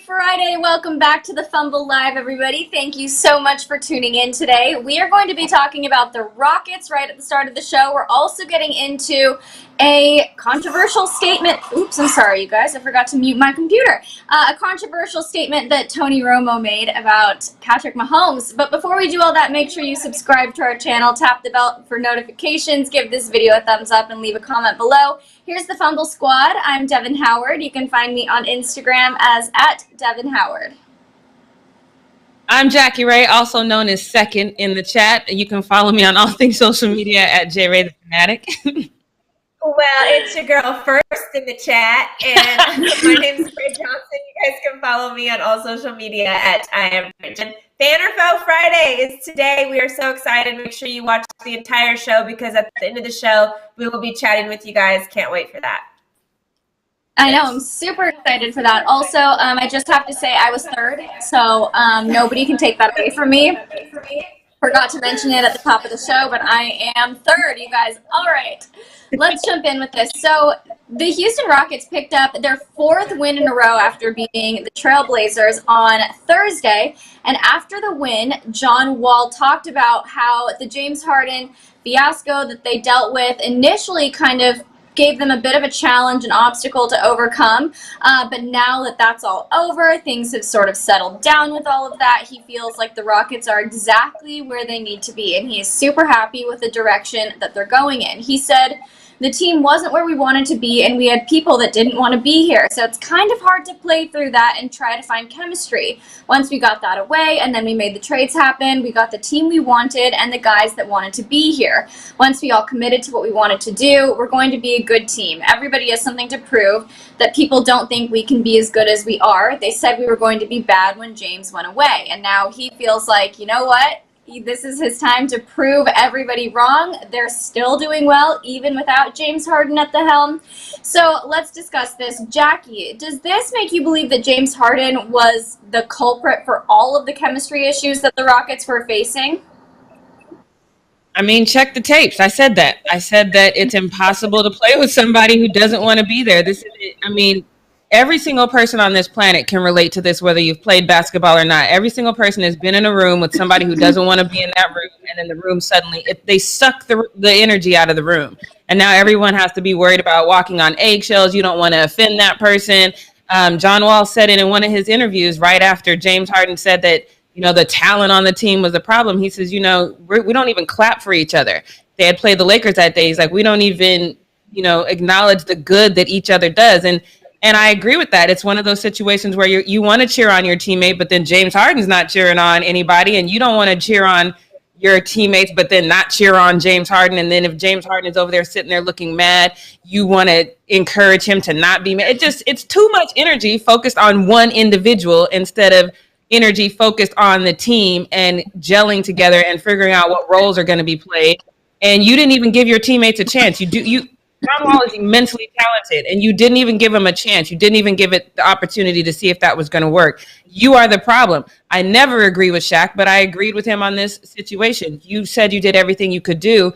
Friday. Welcome back to the Fumble Live, everybody. Thank you so much for tuning in today. We are going to be talking about the Rockets right at the start of the show. We're also getting into a controversial statement. Oops, I'm sorry, you guys. I forgot to mute my computer. A controversial statement that Tony Romo made about Patrick Mahomes. But before we do all that, make sure you subscribe to our channel, tap the bell for notifications, give this video a thumbs up, and leave a comment below. Here's the Fumble Squad. I'm Devin Howard. You can find me on Instagram as @Devin Howard. I'm Jackie Ray, also known as Second in the chat. You can follow me on all things social media at JRay the Fanatic. Well, it's your girl First in the chat, and my name is Ray Johnson. You guys can follow me on all social media at I am Fan or Foe Friday is today. We are so excited. Make sure you watch the entire show because at the end of the show, we will be chatting with you guys. Can't wait for that. I know, I'm super excited for that. Also, I just have to say I was third, so nobody can take that away from me. Forgot to mention it at the top of the show, but I am third, you guys. All right, let's jump in with this. So the Houston Rockets picked up their 4th win in a row after beating the Trailblazers on Thursday. And after the win, John Wall talked about how the James Harden fiasco that they dealt with initially kind of gave them a bit of a challenge, an obstacle to overcome. But now that that's all over, things have sort of settled down with all of that. He feels like the Rockets are exactly where they need to be, and he is super happy with the direction that they're going in. He said, the team wasn't where we wanted to be, and we had people that didn't want to be here. So it's kind of hard to play through that and try to find chemistry. Once we got that away, and then we made the trades happen, we got the team we wanted and the guys that wanted to be here. Once we all committed to what we wanted to do, we're going to be a good team. Everybody has something to prove that people don't think we can be as good as we are. They said we were going to be bad when James went away, and now he feels like, you know what? This is his time to prove everybody wrong. They're still doing well, even without James Harden at the helm. So let's discuss this. Jackie, does this make you believe that James Harden was the culprit for all of the chemistry issues that the Rockets were facing? I mean, check the tapes. I said that. I said that it's impossible to play with somebody who doesn't want to be there. Every single person on this planet can relate to this, whether you've played basketball or not. Every single person has been in a room with somebody who doesn't want to be in that room, and in the room suddenly they suck the energy out of the room. And now everyone has to be worried about walking on eggshells. You don't want to offend that person. John Wall said it in one of his interviews right after James Harden said that, the talent on the team was a problem. He says, we don't even clap for each other. They had played the Lakers that day. He's like, we don't even, acknowledge the good that each other does. And I agree with that. It's one of those situations where you want to cheer on your teammate, but then James Harden's not cheering on anybody, and you don't want to cheer on your teammates, but then not cheer on James Harden. And then if James Harden is over there sitting there looking mad, you want to encourage him to not be mad. It's too much energy focused on one individual instead of energy focused on the team and gelling together and figuring out what roles are going to be played. And you didn't even give your teammates a chance. John Wall is immensely talented, and you didn't even give him a chance. You didn't even give it the opportunity to see if that was going to work. You are the problem. I never agree with Shaq, but I agreed with him on this situation. You said you did everything you could do.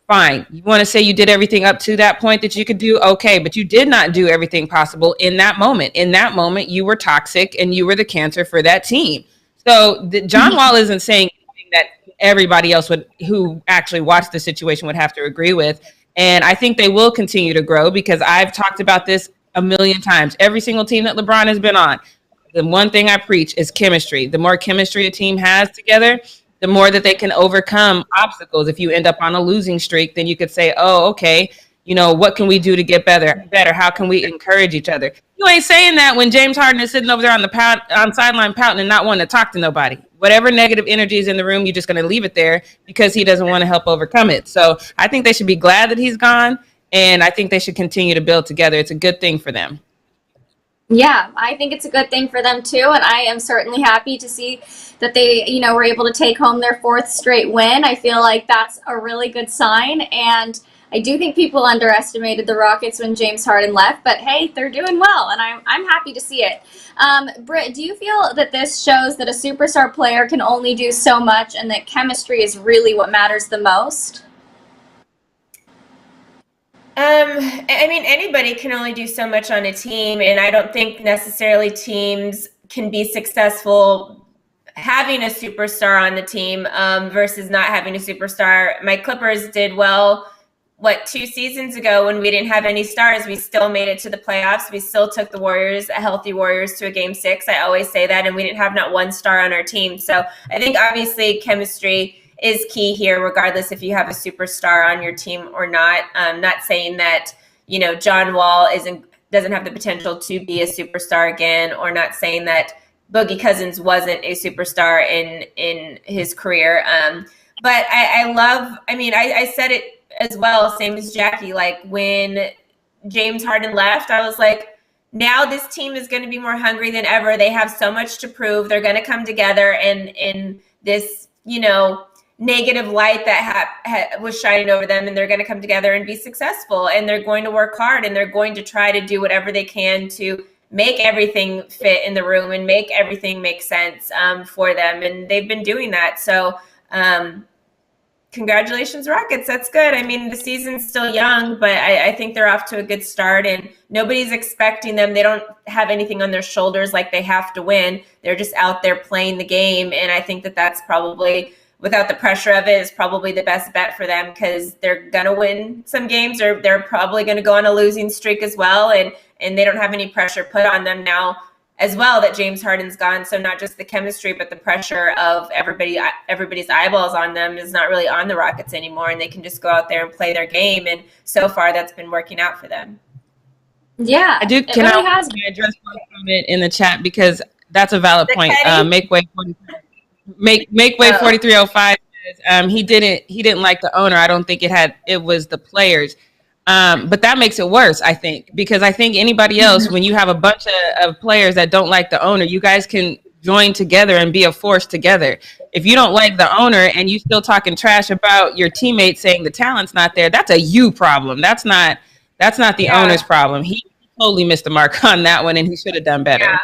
Fine. You want to say you did everything up to that point that you could do? Okay, but you did not do everything possible in that moment. In that moment, you were toxic, and you were the cancer for that team. So John Wall isn't saying anything that everybody else who actually watched the situation would have to agree with. And I think they will continue to grow because I've talked about this a million times. Every single team that LeBron has been on, the one thing I preach is chemistry. The more chemistry a team has together, the more that they can overcome obstacles. If you end up on a losing streak, then you could say, oh, okay, what can we do to get better? How can we encourage each other? You ain't saying that when James Harden is sitting over there on sideline pouting and not wanting to talk to nobody. Whatever negative energy is in the room, you're just going to leave it there because he doesn't want to help overcome it. So I think they should be glad that he's gone, and I think they should continue to build together. It's a good thing for them. Yeah, I think it's a good thing for them too, and I am certainly happy to see that they, were able to take home their 4th straight win. I feel like that's a really good sign, and I do think people underestimated the Rockets when James Harden left, but hey, they're doing well, and I'm happy to see it. Britt, do you feel that this shows that a superstar player can only do so much and that chemistry is really what matters the most? Anybody can only do so much on a team, and I don't think necessarily teams can be successful having a superstar on the team versus not having a superstar. My Clippers did well, 2 seasons ago when we didn't have any stars, we still made it to the playoffs. We still took the Warriors, a healthy Warriors, to a game 6. I always say that, and we didn't have not one star on our team. So I think obviously chemistry is key here, regardless if you have a superstar on your team or not. I'm not saying that, John Wall doesn't have the potential to be a superstar again, or not saying that Boogie Cousins wasn't a superstar in his career. But I said it as well, same as Jackie, like when James Harden left, I was like, now this team is going to be more hungry than ever. They have so much to prove. They're going to come together, and in this, negative light that was shining over them, and they're going to come together and be successful, and they're going to work hard, and they're going to try to do whatever they can to make everything fit in the room and make everything make sense for them. And they've been doing that. So, congratulations, Rockets. That's good. I mean, the season's still young, but I think they're off to a good start, and nobody's expecting them. They don't have anything on their shoulders like they have to win. They're just out there playing the game. And I think that that's probably, without the pressure of it, is probably the best bet for them, because they're going to win some games, or they're probably going to go on a losing streak as well. And they don't have any pressure put on them now as well that James Harden's gone. So not just the chemistry, but the pressure of everybody's eyeballs on them is not really on the Rockets anymore, and they can just go out there and play their game. And so far, that's been working out for them. Yeah, I do. Can I address one comment in the chat, because that's a valid point. Make way 4305 says he didn't like the owner. I don't think it was the players. But that makes it worse, I think, because I think anybody else, when you have a bunch of players that don't like the owner, you guys can join together and be a force together. If you don't like the owner and you still talking trash about your teammates saying the talent's not there, that's a you problem. That's not the owner's problem. He totally missed the mark on that one, and he should have done better.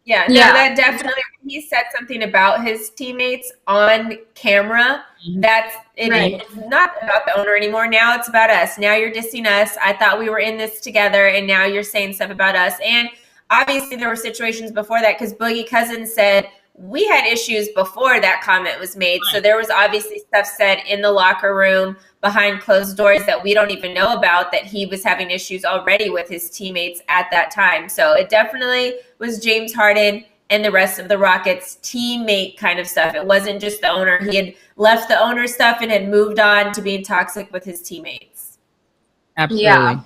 Yeah, that definitely, he said something about his teammates on camera. That's it. Right. It's not about the owner anymore. Now it's about us. Now you're dissing us. I thought we were in this together, and now you're saying stuff about us. And obviously there were situations before that, because Boogie Cousins said we had issues before that comment was made. So there was obviously stuff said in the locker room behind closed doors that we don't even know about, that he was having issues already with his teammates at that time. So it definitely was James Harden and the rest of the Rockets teammate kind of stuff. It wasn't just the owner. He had left the owner stuff and had moved on to being toxic with his teammates. Absolutely. Yeah.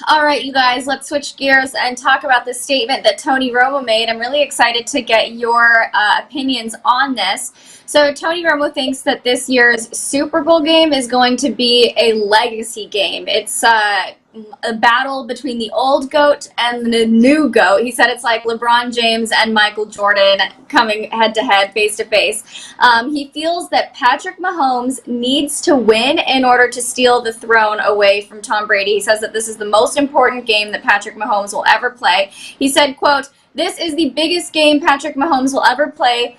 All right, you guys, let's switch gears and talk about the statement that Tony Romo made. I'm really excited to get your opinions on this. So Tony Romo thinks that this year's Super Bowl game is going to be a legacy game. It's a battle between the old GOAT and the new GOAT. He said it's like LeBron James and Michael Jordan coming head-to-head, face-to-face. He feels that Patrick Mahomes needs to win in order to steal the throne away from Tom Brady. He says that this is the most important game that Patrick Mahomes will ever play. He said, quote, "This is the biggest game Patrick Mahomes will ever play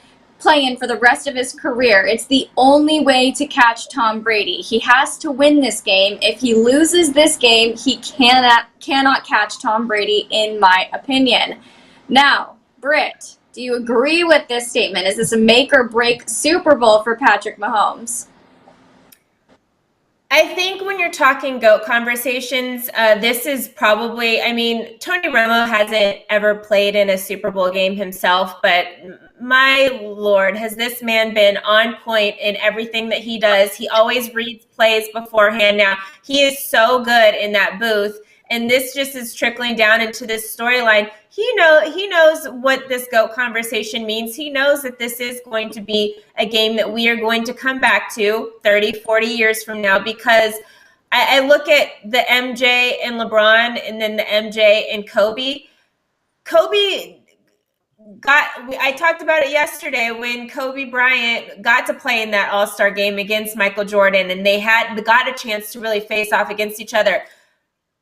in for the rest of his career. It's the only way to catch Tom Brady. He has to win this game. If he loses this game, he cannot catch Tom Brady, in my opinion." Now, Britt, do you agree with this statement? Is this a make or break Super Bowl for Patrick Mahomes? I think when you're talking GOAT conversations, this is probably, Tony Romo hasn't ever played in a Super Bowl game himself, but my Lord, has this man been on point in everything that he does. He always reads plays beforehand. Now, he is so good in that booth, and this just is trickling down into this storyline. He knows what this GOAT conversation means. He knows that this is going to be a game that we are going to come back to 30, 40 years from now, because I look at the MJ and LeBron, and then the MJ and Kobe. I talked about it yesterday when Kobe Bryant got to play in that All-Star game against Michael Jordan, and they got a chance to really face off against each other.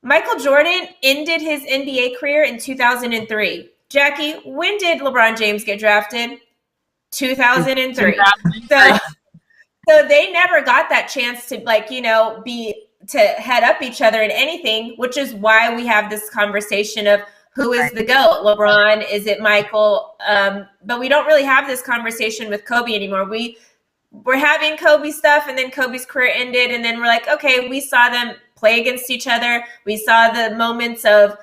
Michael Jordan ended his NBA career in 2003. Jackie, when did LeBron James get drafted? 2003. So they never got that chance to to head up each other in anything, which is why we have this conversation of who is the GOAT? LeBron? Is it Michael? But we don't really have this conversation with Kobe anymore. We're having Kobe stuff, and then Kobe's career ended, and then we're like, okay, we saw them play against each other. We saw the moments of,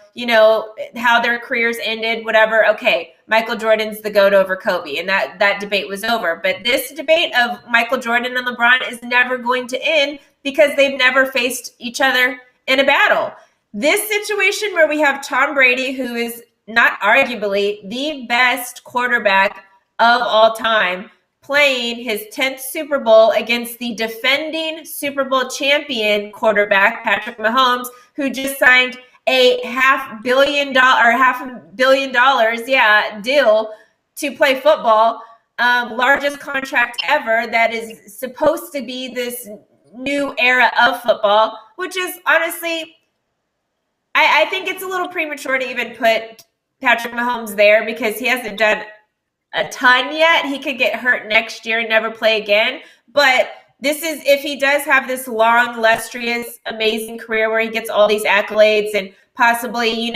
how their careers ended, whatever. Okay, Michael Jordan's the GOAT over Kobe, and that debate was over. But this debate of Michael Jordan and LeBron is never going to end because they've never faced each other in a battle. This situation where we have Tom Brady, who is not arguably the best quarterback of all time, playing his 10th Super Bowl against the defending Super Bowl champion quarterback, Patrick Mahomes, who just signed a $500 million deal to play football, largest contract ever that is supposed to be this new era of football, which is honestly, I think it's a little premature to even put Patrick Mahomes there because he hasn't done a ton yet. He could get hurt next year and never play again. But this is if he does have this long, illustrious, amazing career where he gets all these accolades and possibly,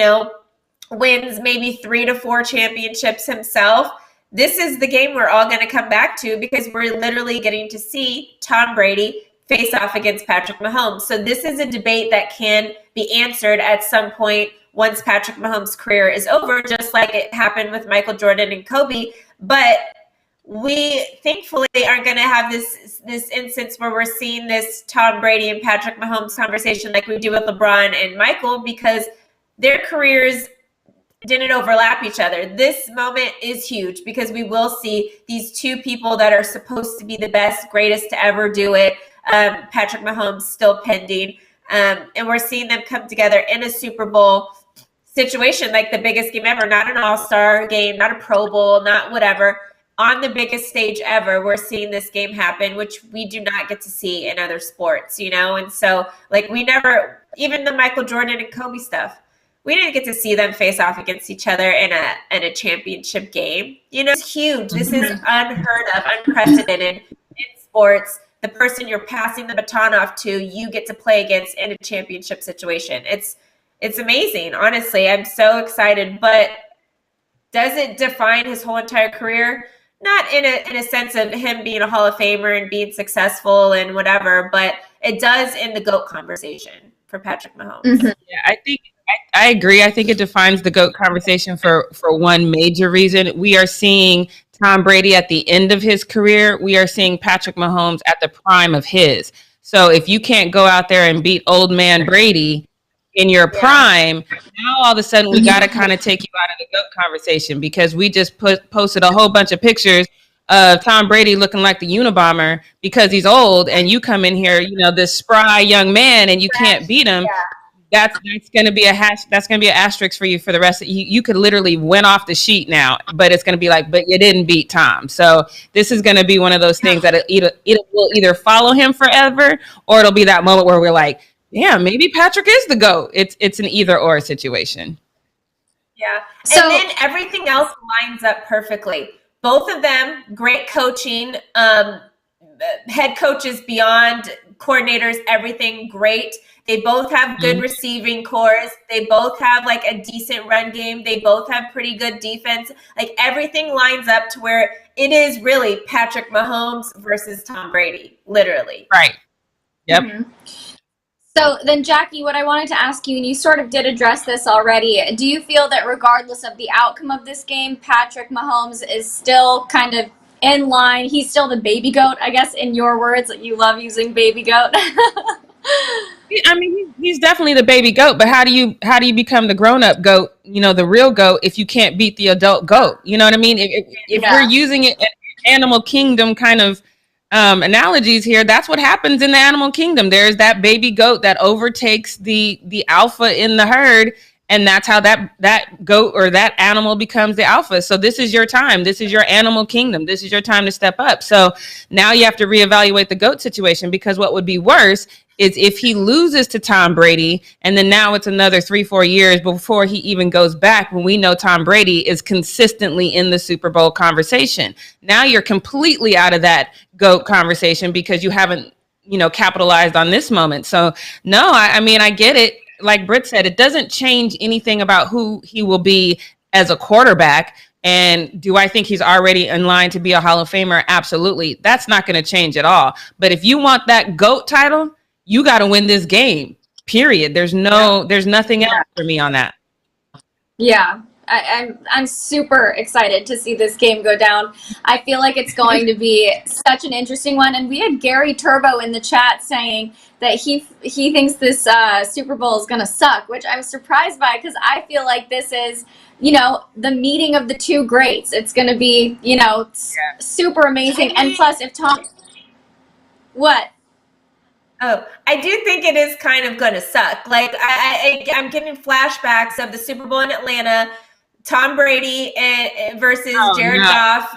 wins maybe 3 to 4 championships himself. This is the game we're all going to come back to because we're literally getting to see Tom Brady face off against Patrick Mahomes. So this is a debate that can be answered at some point once Patrick Mahomes' career is over, just like it happened with Michael Jordan and Kobe. But we thankfully aren't going to have this instance where we're seeing this Tom Brady and Patrick Mahomes conversation like we do with LeBron and Michael because their careers didn't overlap each other. This moment is huge because we will see these two people that are supposed to be the best, greatest to ever do it. Patrick Mahomes still pending. And we're seeing them come together in a Super Bowl situation, like the biggest game ever, not an all-star game, not a Pro Bowl, not whatever. On the biggest stage ever, we're seeing this game happen, which we do not get to see in other sports, And so, we never, even the Michael Jordan and Kobe stuff, we didn't get to see them face off against each other in a championship game. It's huge. This is unheard of, unprecedented in sports. The person you're passing the baton off to, you get to play against in a championship situation. It's amazing. Honestly, I'm so excited. But does it define his whole entire career? Not in a sense of him being a Hall of Famer and being successful and whatever, but it does in the GOAT conversation for Patrick Mahomes. Mm-hmm. Yeah, I agree. I think it defines the GOAT conversation for one major reason. We are seeing Tom Brady at the end of his career. We are seeing Patrick Mahomes at the prime of his. So if you can't go out there and beat old man Brady in your prime, now all of a sudden we got to kind of take you out of the GOAT conversation because we just posted a whole bunch of pictures of Tom Brady looking like the Unabomber because he's old, and you come in here, this spry young man, and you can't beat him. Yeah. That's going to be that's going to be an asterisk for you for the rest of you. You could literally win off the sheet now, but it's going to be like, but you didn't beat Tom. So this is going to be one of those things that it will either follow him forever, or it'll be that moment where we're like, yeah, maybe Patrick is the GOAT. It's an either or situation. Yeah. And then everything else lines up perfectly. Both of them, great coaching, head coaches beyond coordinators, everything great. They both have good receiving cores. They both have a decent run game. They both have pretty good defense. Everything lines up to where it is really Patrick Mahomes versus Tom Brady, literally. Right. Yep. Mm-hmm. So then, Jackie, what I wanted to ask you, and you sort of did address this already, do you feel that regardless of the outcome of this game, Patrick Mahomes is still kind of in line? He's still the baby GOAT, I guess, in your words, that you love using baby GOAT. I mean, he's definitely the baby GOAT, but how do you become the grown-up GOAT, the real GOAT, if you can't beat the adult GOAT? You know what I mean? If we're using it in animal kingdom kind of analogies here, that's what happens in the animal kingdom. There's that baby GOAT that overtakes the alpha in the herd, and that's how that goat or that animal becomes the alpha. So this is your time. This is your animal kingdom. This is your time to step up. So now you have to reevaluate the GOAT situation, because what would be worse is if he loses to Tom Brady and then now it's another 3-4 years before he even goes back, when we know Tom Brady is consistently in the Super Bowl conversation. Now you're completely out of that GOAT conversation because you haven't, capitalized on this moment. So no, I mean, I get it. like Britt said, it doesn't change anything about who he will be as a quarterback. And do I think he's already in line to be a Hall of Famer? Absolutely. That's not going to change at all. But if you want that GOAT title, you got to win this game, period. There's nothing else for me on that. Yeah. I'm super excited to see this game go down. I feel like it's going to be such an interesting one. And we had Gary Turbo in the chat saying that he thinks this Super Bowl is going to suck, which I'm surprised by because I feel like this is, the meeting of the two greats. It's going to be, super amazing. And plus, if Tom, what? Oh, I do think it is kind of going to suck. Like I'm getting flashbacks of the Super Bowl in Atlanta. Tom Brady versus Jared Goff,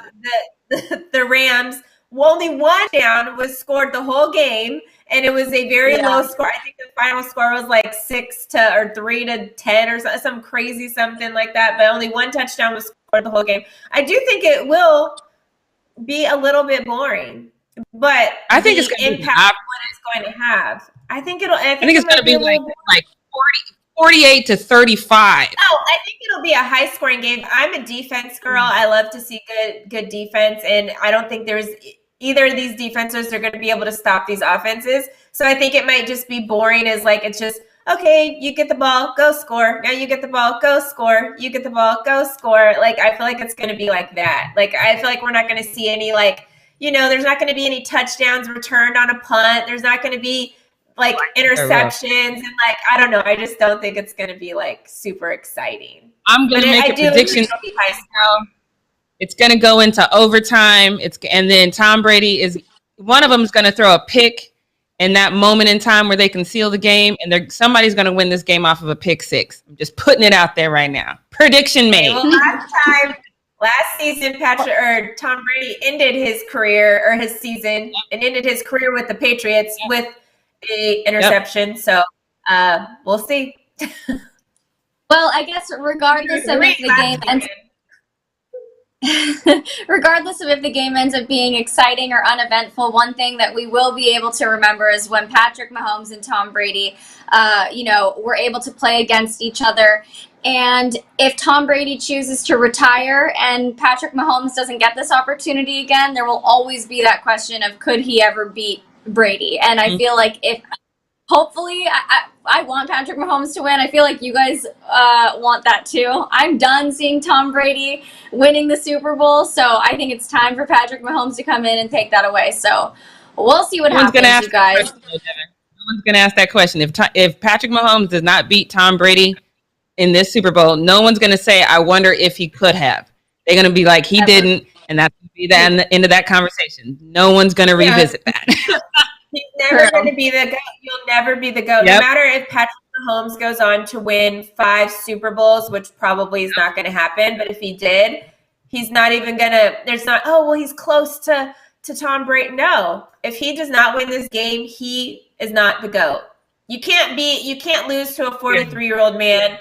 the Rams. Only one down was scored the whole game, and it was a very low score. I think the final score was like 3-10 or some crazy something like that. But only one touchdown was scored the whole game. I do think it will be a little bit boring, but I think it's going to impact what it's going to have. I think it's going to be like 48 to 35. Oh, I think it'll be a high-scoring game. I'm a defense girl. I love to see good defense, and I don't think there's either of these defenses are going to be able to stop these offenses. So I think it might just be boring as like it's just, okay, you get the ball, go score. Now you get the ball, go score. You get the ball, go score. Like I feel like it's going to be like that. Like I feel like we're not going to see any there's not going to be any touchdowns returned on a punt. There's not going to be like interceptions and I don't know. I just don't think it's going to be super exciting. I'm going to make a prediction. It's going to go into overtime. And then Tom Brady one of them is going to throw a pick in that moment in time where they can seal the game, and somebody's going to win this game off of a pick six. I'm just putting it out there right now. Prediction made. Well, last season, Tom Brady ended his career or his season and ended his career with the Patriots with a interception. Yep. So we'll see. Well, I guess regardless of if the game ends up being exciting or uneventful, one thing that we will be able to remember is when Patrick Mahomes and Tom Brady, were able to play against each other. And if Tom Brady chooses to retire and Patrick Mahomes doesn't get this opportunity again, there will always be that question of could he ever beat Brady? And I feel like hopefully, I want Patrick Mahomes to win. I feel like you guys want that too. I'm done seeing Tom Brady winning the Super Bowl, so I think it's time for Patrick Mahomes to come in and take that away. So we'll see what happens, you guys. No one's going to ask that question. If Patrick Mahomes does not beat Tom Brady in this Super Bowl, no one's going to say, I wonder if he could have. They're going to be like, he didn't, and that's going to be the end of that conversation. No one's going to revisit that. He's never going to be the GOAT. You'll never be the GOAT. Yep. No matter if Patrick Mahomes goes on to win 5 Super Bowls, which probably is not going to happen, but if he did, he's not even going to – there's not, he's close to Tom Brady. No. If he does not win this game, he is not the GOAT. You can't lose to a 43-year-old man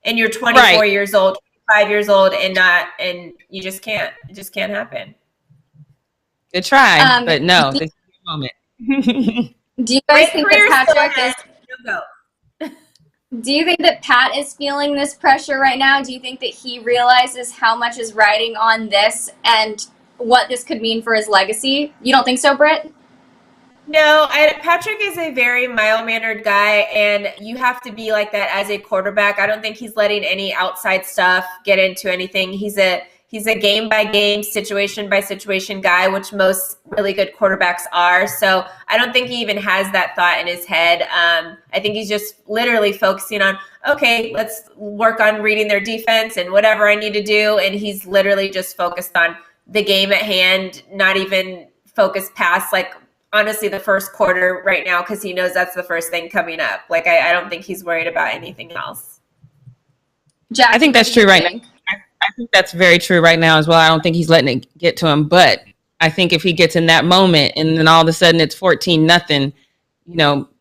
and you're 24 years old, 5 years old, and you just can't. It just can't happen. Good try, but no, this is the moment. Do you guys think that Patrick do you think that Pat is feeling this pressure right now? Do you think that he realizes how much is riding on this and what this could mean for his legacy? You don't think so, Britt? No, Patrick is a very mild-mannered guy, and you have to be like that as a quarterback. I don't think he's letting any outside stuff get into anything. He's a game-by-game, situation-by-situation guy, which most really good quarterbacks are. So I don't think he even has that thought in his head. I think he's just literally focusing on, okay, let's work on reading their defense and whatever I need to do. And he's literally just focused on the game at hand, not even focused past, honestly, the first quarter right now, because he knows that's the first thing coming up. I don't think he's worried about anything else. Jack, I think that's true right now. I think that's very true right now as well. I don't think he's letting it get to him, but I think if he gets in that moment and then all of a sudden it's 14-0,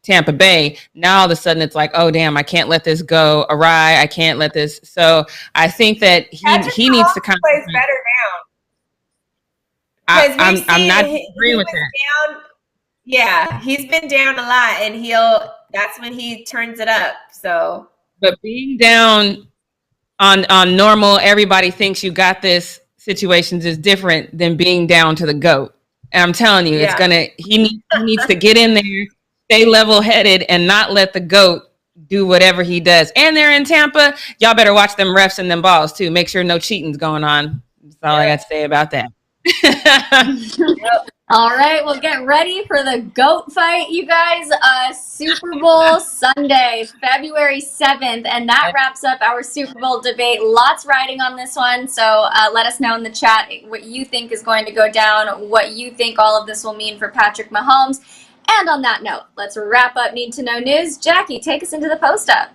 Tampa Bay, now all of a sudden it's like, oh damn, I can't let this go awry. I can't let this. So I think that he needs to kind of plays better now. I'm not agreeing with that. Yeah, he's been down a lot, and he'll that's when he turns it up. So, but being down on normal, everybody thinks you got this situations is different than being down to the GOAT. And I'm telling you, he needs to get in there, stay level headed, and not let the GOAT do whatever he does. And they're in Tampa. Y'all better watch them refs and them balls too. Make sure no cheating's going on. That's all I got to say about that. All right, well, get ready for the GOAT fight, you guys. Super Bowl Sunday, February 7th, and that wraps up our Super Bowl debate. Lots riding on this one, so let us know in the chat what you think is going to go down, what you think all of this will mean for Patrick Mahomes. And on that note, let's wrap up Need to Know News. Jackie, take us into the post-up.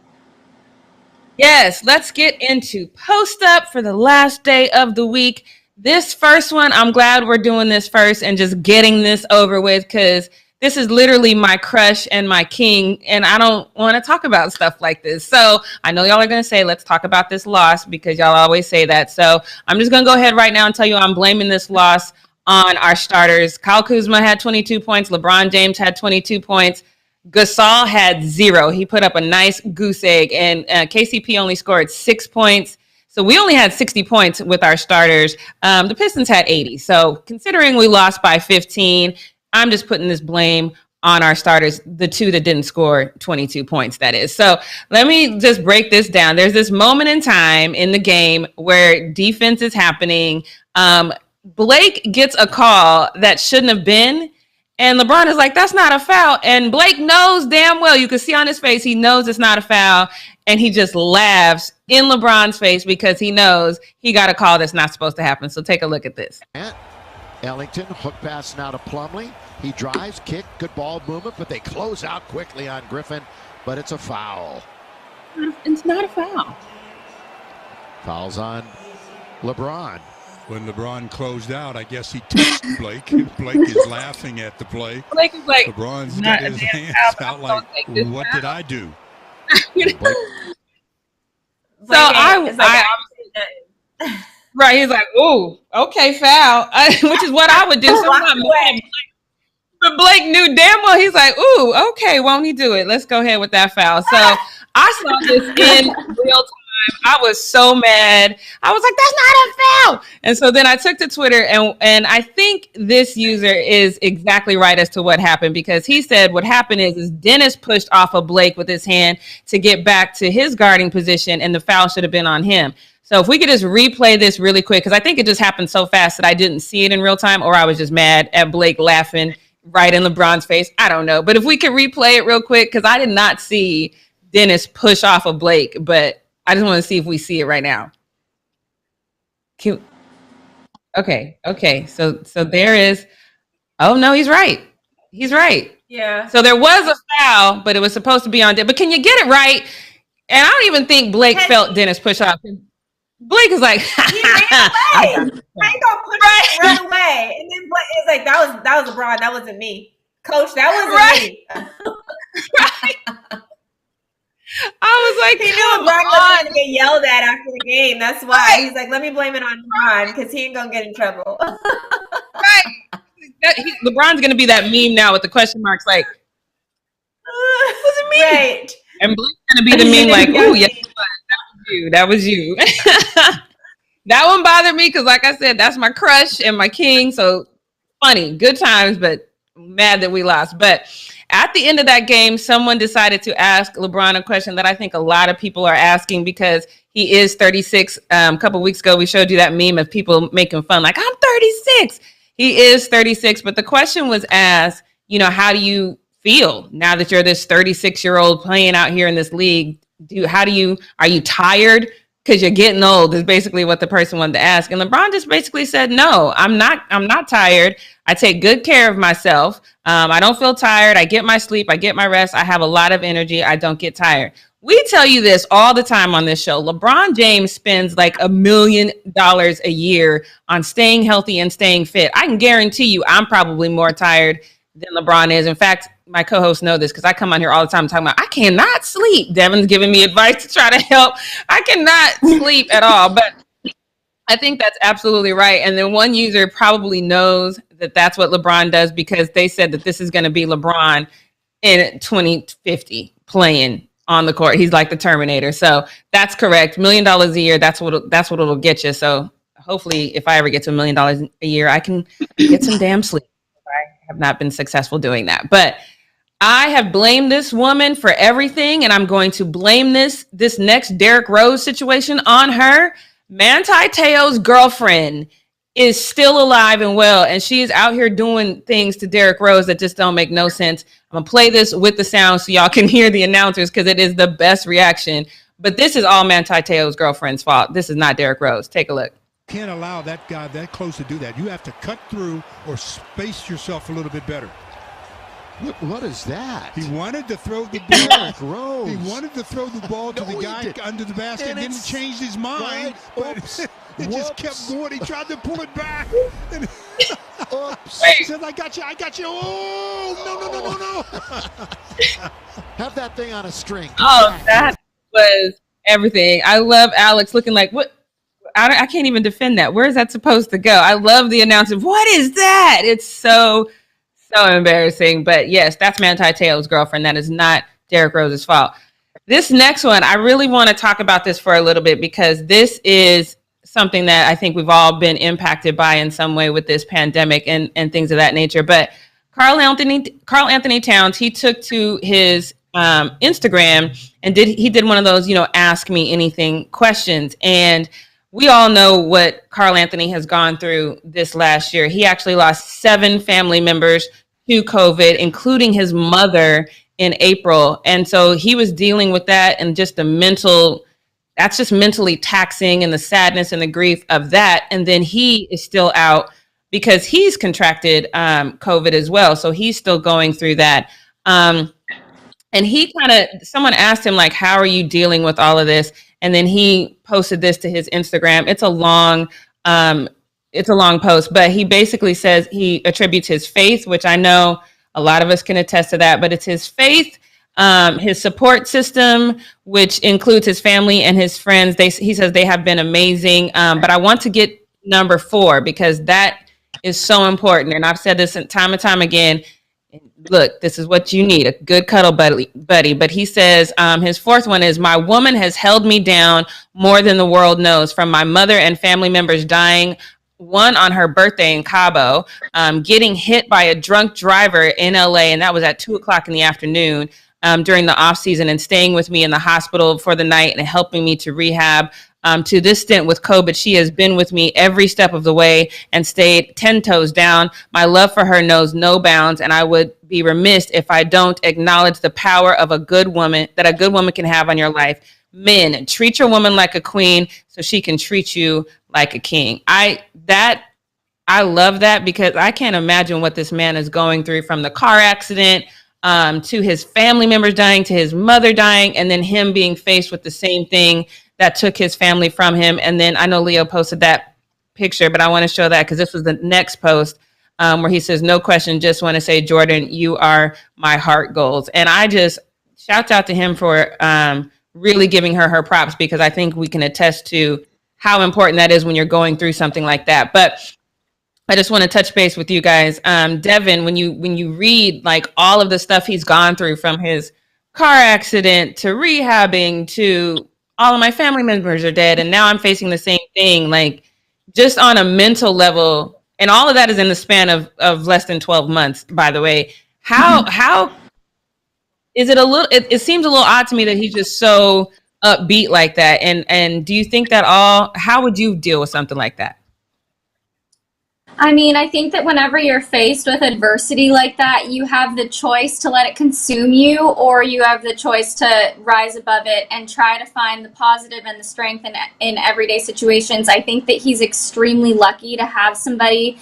Yes, let's get into post-up for the last day of the week. This first one, I'm glad we're doing this first and just getting this over with, because this is literally my crush and my king, and I don't want to talk about stuff like this. So I know y'all are going to say, let's talk about this loss, because y'all always say that. So I'm just going to go ahead right now and tell you I'm blaming this loss on our starters. Kyle Kuzma had 22 points. LeBron James had 22 points. Gasol had 0. He put up a nice goose egg, and KCP only scored 6 points. So we only had 60 points with our starters. The Pistons had 80. So considering we lost by 15, I'm just putting this blame on our starters, the two that didn't score 22 points, that is. So let me just break this down. There's this moment in time in the game where defense is happening. Blake gets a call that shouldn't have been. And LeBron is like, that's not a foul. And Blake knows damn well, you can see on his face, he knows it's not a foul. And he just laughs in LeBron's face because he knows he got a call that's not supposed to happen. So take a look at this. Ellington, hook pass now to Plumlee. He drives, kick, good ball movement, but they close out quickly on Griffin. But it's a foul. It's not a foul. Fouls on LeBron. When LeBron closed out, I guess he touched Blake. Blake is laughing at the play. Blake is like, LeBron's got his hands out like, what did I do? So I right, he's like, "Ooh, okay, foul," which is what I would do. So I'm not mad. But Blake knew damn well. He's like, "Ooh, okay, won't he do it? Let's go ahead with that foul." So I saw this in real time. I was so mad. I was like, that's not a foul. And so then I took to Twitter, and I think this user is exactly right as to what happened, because he said what happened is Dennis pushed off of Blake with his hand to get back to his guarding position, and the foul should have been on him. So if we could just replay this really quick, because I think it just happened so fast that I didn't see it in real time, or I was just mad at Blake laughing right in LeBron's face. I don't know. But if we could replay it real quick, because I did not see Dennis push off of Blake, but I just want to see if we see it right now. Okay. So there is. Oh no, he's right. He's right. Yeah. So there was a foul, but it was supposed to be on Dennis. But can you get it right? And I don't even think Blake felt Dennis push off. Blake is like, he ran away. I ain't gonna push it, run away. And then Blake is like, that was LeBron. That wasn't me, Coach. That wasn't me. Right. I was like, he knew LeBron was going to get yelled at after the game. That's why he's like, let me blame it on LeBron because he ain't going to get in trouble. Right. LeBron's going to be that meme now with the question marks like, wasn't me. Right. And Blake's going to be the meme like, ooh, yes, that was you. That one bothered me because, like I said, that's my crush and my king. So funny, good times, but mad that we lost. But at the end of that game, someone decided to ask LeBron a question that I think a lot of people are asking because he is 36. A couple weeks ago, we showed you that meme of people making fun, like, I'm 36. He is 36. But the question was asked, how do you feel now that you're this 36-year-old playing out here in this league? Are you tired? Because you're getting old is basically what the person wanted to ask. And LeBron just basically said, no, I'm not tired. I take good care of myself. I don't feel tired. I get my sleep. I get my rest. I have a lot of energy. I don't get tired. We tell you this all the time on this show. LeBron James spends like $1 million a year on staying healthy and staying fit. I can guarantee you I'm probably more tired than LeBron is. In fact, my co-hosts know this because I come on here all the time talking about I cannot sleep. Devin's giving me advice to try to help. I cannot sleep at all. But I think that's absolutely right. And then one user probably knows that that's what LeBron does because they said that this is going to be LeBron in 2050 playing on the court. He's like the Terminator. So that's correct. $1 million a year. That's what it'll get you. So hopefully if I ever get to $1 million a year, I can get some damn sleep. I have not been successful doing that, but I have blamed this woman for everything, and I'm going to blame this next Derrick Rose situation on her. Manti Te'o's girlfriend is still alive and well, and she is out here doing things to Derrick Rose that just don't make no sense. I'm gonna play this with the sound so y'all can hear the announcers because it is the best reaction. But this is all Manti Te'o's girlfriend's fault. This is not Derrick Rose. Take a look. Can't allow that guy that close to do that. You have to cut through or space yourself a little bit better. What is that? He wanted to throw the ball. Rose. He wanted to throw the ball to the guy under the basket and didn't change his mind. Right. But it just kept going. He tried to pull it back. And Oops. he said, I got you. Oh, no. Have that thing on a string. Oh, that was everything. I love Alex looking like, what? I can't even defend that. Where is that supposed to go? I love the announcement. What is that? It's so embarrassing. But yes, that's Manti Te'o's girlfriend. That is not Derrick Rose's fault. This next one, I really want to talk about this for a little bit because this is something that I think we've all been impacted by in some way with this pandemic and things of that nature. But Karl-Anthony Towns, he took to his Instagram and did one of those, ask me anything questions. And we all know what Karl-Anthony has gone through this last year. He actually lost 7 family members to COVID, including his mother in April. And so he was dealing with that and just that's just mentally taxing and the sadness and the grief of that. And then he is still out because he's contracted COVID as well. So he's still going through that. And someone asked him, like, how are you dealing with all of this? And then he posted this to his Instagram. It's a long post, but he basically says he attributes his faith, which I know a lot of us can attest to that, but it's his faith, his support system, which includes his family and his friends. He says they have been amazing. But I want to get number 4 because that is so important. And I've said this time and time again. Look, this is what you need, a good cuddle buddy. But he says his 4th one is, my woman has held me down more than the world knows, from my mother and family members dying, one on her birthday in Cabo, getting hit by a drunk driver in LA. And that was at 2:00 in the afternoon during the off season, and staying with me in the hospital for the night and helping me to rehab. To this stint with COVID, she has been with me every step of the way and stayed 10 toes down. My love for her knows no bounds, and I would be remiss if I don't acknowledge the power of a good woman can have on your life. Men, treat your woman like a queen so she can treat you like a king. I love that because I can't imagine what this man is going through, from the car accident to his family members dying, to his mother dying, and then him being faced with the same thing that took his family from him. And then I know Leo posted that picture, but I want to show that because this was the next post where he says, no question, just want to say, Jordan, you are my heart goals. And I just shout out to him for really giving her props, because I think we can attest to how important that is when you're going through something like that. But I just want to touch base with you guys. Devin, when you read like all of the stuff he's gone through, from his car accident to rehabbing to all of my family members are dead, and now I'm facing the same thing, like just on a mental level, and all of that is in the span of less than 12 months, by the way. How is it it seems a little odd to me that he's just so upbeat like that. And do you think that how would you deal with something like that? I mean, I think that whenever you're faced with adversity like that, you have the choice to let it consume you, or you have the choice to rise above it and try to find the positive and the strength in everyday situations. I think that he's extremely lucky to have somebody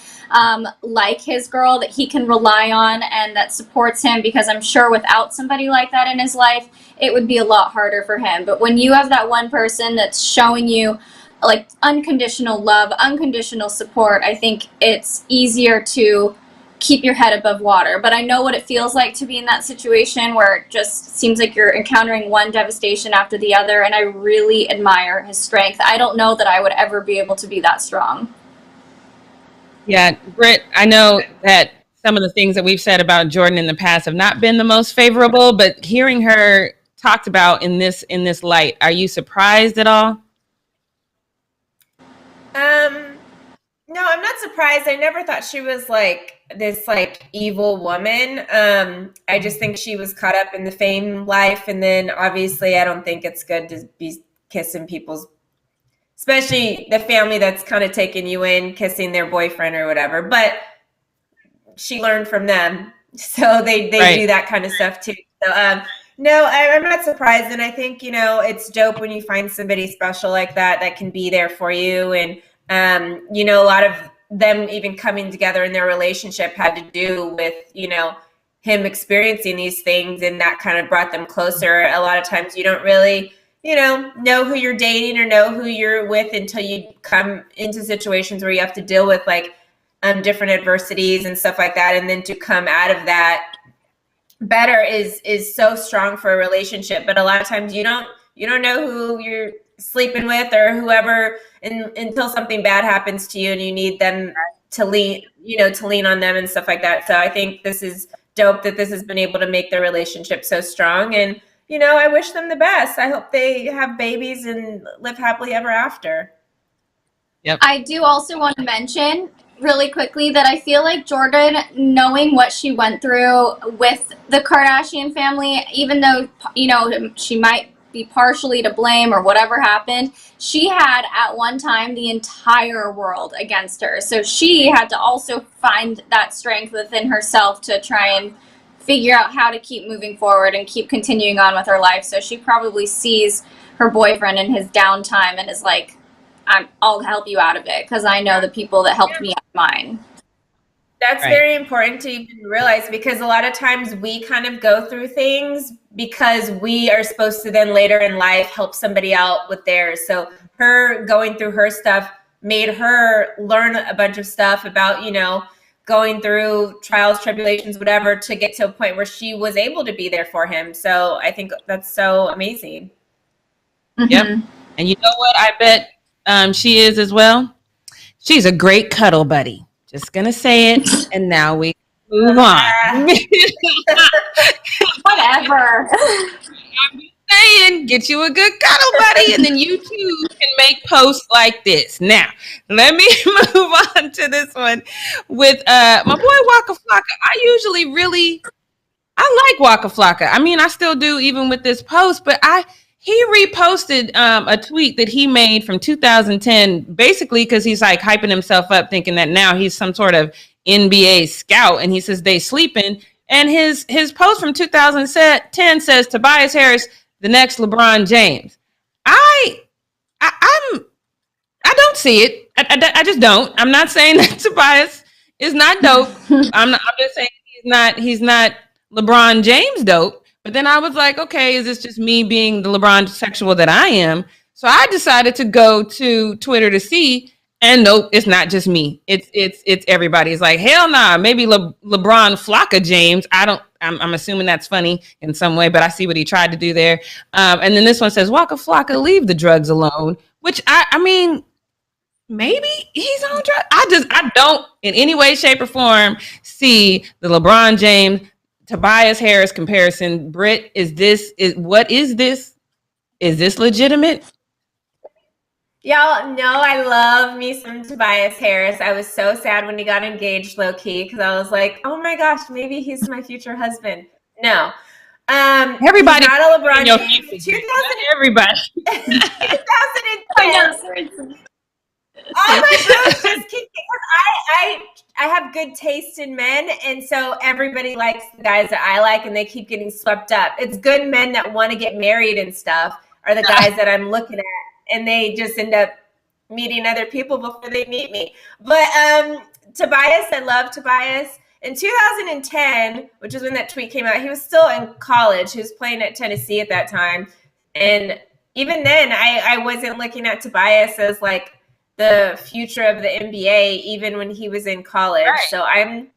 like his girl that he can rely on and that supports him, because I'm sure without somebody like that in his life, it would be a lot harder for him. But when you have that one person that's showing you like unconditional love, unconditional support, I think it's easier to keep your head above water. But I know what it feels like to be in that situation where it just seems like you're encountering one devastation after the other, and I really admire his strength. I don't know that I would ever be able to be that strong. Yeah, Britt, I know that some of the things that we've said about Jordan in the past have not been the most favorable, but hearing her talked about in this light, are you surprised at all? No, I'm not surprised. I never thought she was like this like evil woman. I just think she was caught up in the fame life, and then obviously I don't think it's good to be kissing people's, especially the family that's kind of taking you in, kissing their boyfriend or whatever. But she learned from them, so they Right. do that kind of stuff too. So no, I'm not surprised, and I think it's dope when you find somebody special like that can be there for you. And a lot of them even coming together in their relationship had to do with him experiencing these things, and that kind of brought them closer. A lot of times you don't really know who you're dating or know who you're with until you come into situations where you have to deal with like different adversities and stuff like that, and then to come out of that better is so strong for a relationship. But a lot of times you don't know who you're sleeping with or whoever until something bad happens to you and you need them to lean on them and stuff like that. So I think this is dope that this has been able to make their relationship so strong, and I wish them the best. I hope they have babies and live happily ever after. Yep. I do also want to mention really quickly that I feel like Jordan, knowing what she went through with the Kardashian family, even though, she might be partially to blame or whatever happened, she had at one time the entire world against her. So she had to also find that strength within herself to try and figure out how to keep moving forward and keep continuing on with her life. So she probably sees her boyfriend in his downtime and is like, I'll help you out of it because I know the people that helped me out of mine. That's Right. very important to even realize, because a lot of times we kind of go through things because we are supposed to then later in life help somebody out with theirs. So her going through her stuff made her learn a bunch of stuff about, going through trials, tribulations, whatever, to get to a point where she was able to be there for him. So I think that's so amazing. Yep. And you know what? I bet she is as well. She's a great cuddle buddy. Just gonna say it, and now we move on. Whatever. I'm just saying, get you a good cuddle buddy, and then you too can make posts like this. Now, let me move on to this one with my boy Waka Flocka. I like Waka Flocka. I mean, I still do even with this post, but he reposted a tweet that he made from 2010, basically because he's like hyping himself up, thinking that now he's some sort of NBA scout, and he says they sleeping. And his post from 2010 says Tobias Harris, the next LeBron James. I don't see it. I just don't. I'm not saying that Tobias is not dope. I'm just saying he's not LeBron James dope. But then I was like, okay, is this just me being the LeBron sexual that I am? So I decided to go to Twitter to see, and nope, it's not just me. It's everybody. It's like, hell nah, maybe LeBron Flocka James. I'm assuming that's funny in some way, but I see what he tried to do there. And then this one says, Waka Flocka, leave the drugs alone, which I mean, maybe he's on drugs. I don't in any way, shape, or form see the LeBron James Tobias Harris comparison. Britt, what is this? Is this legitimate? Y'all know I love me some Tobias Harris. I was so sad when he got engaged, low key, because I was like, oh my gosh, maybe he's my future husband. No. Everybody, not a LeBron James. Everybody. 2010. All my bros just keep, because I have good taste in men, and so everybody likes the guys that I like, and they keep getting swept up. It's good men that want to get married and stuff are the guys that I'm looking at, and they just end up meeting other people before they meet me. But Tobias, I love Tobias. In 2010, which is when that tweet came out, he was still in college. He was playing at Tennessee at that time, and even then, I wasn't looking at Tobias as like the future of the NBA, even when he was in college. Right. So I'm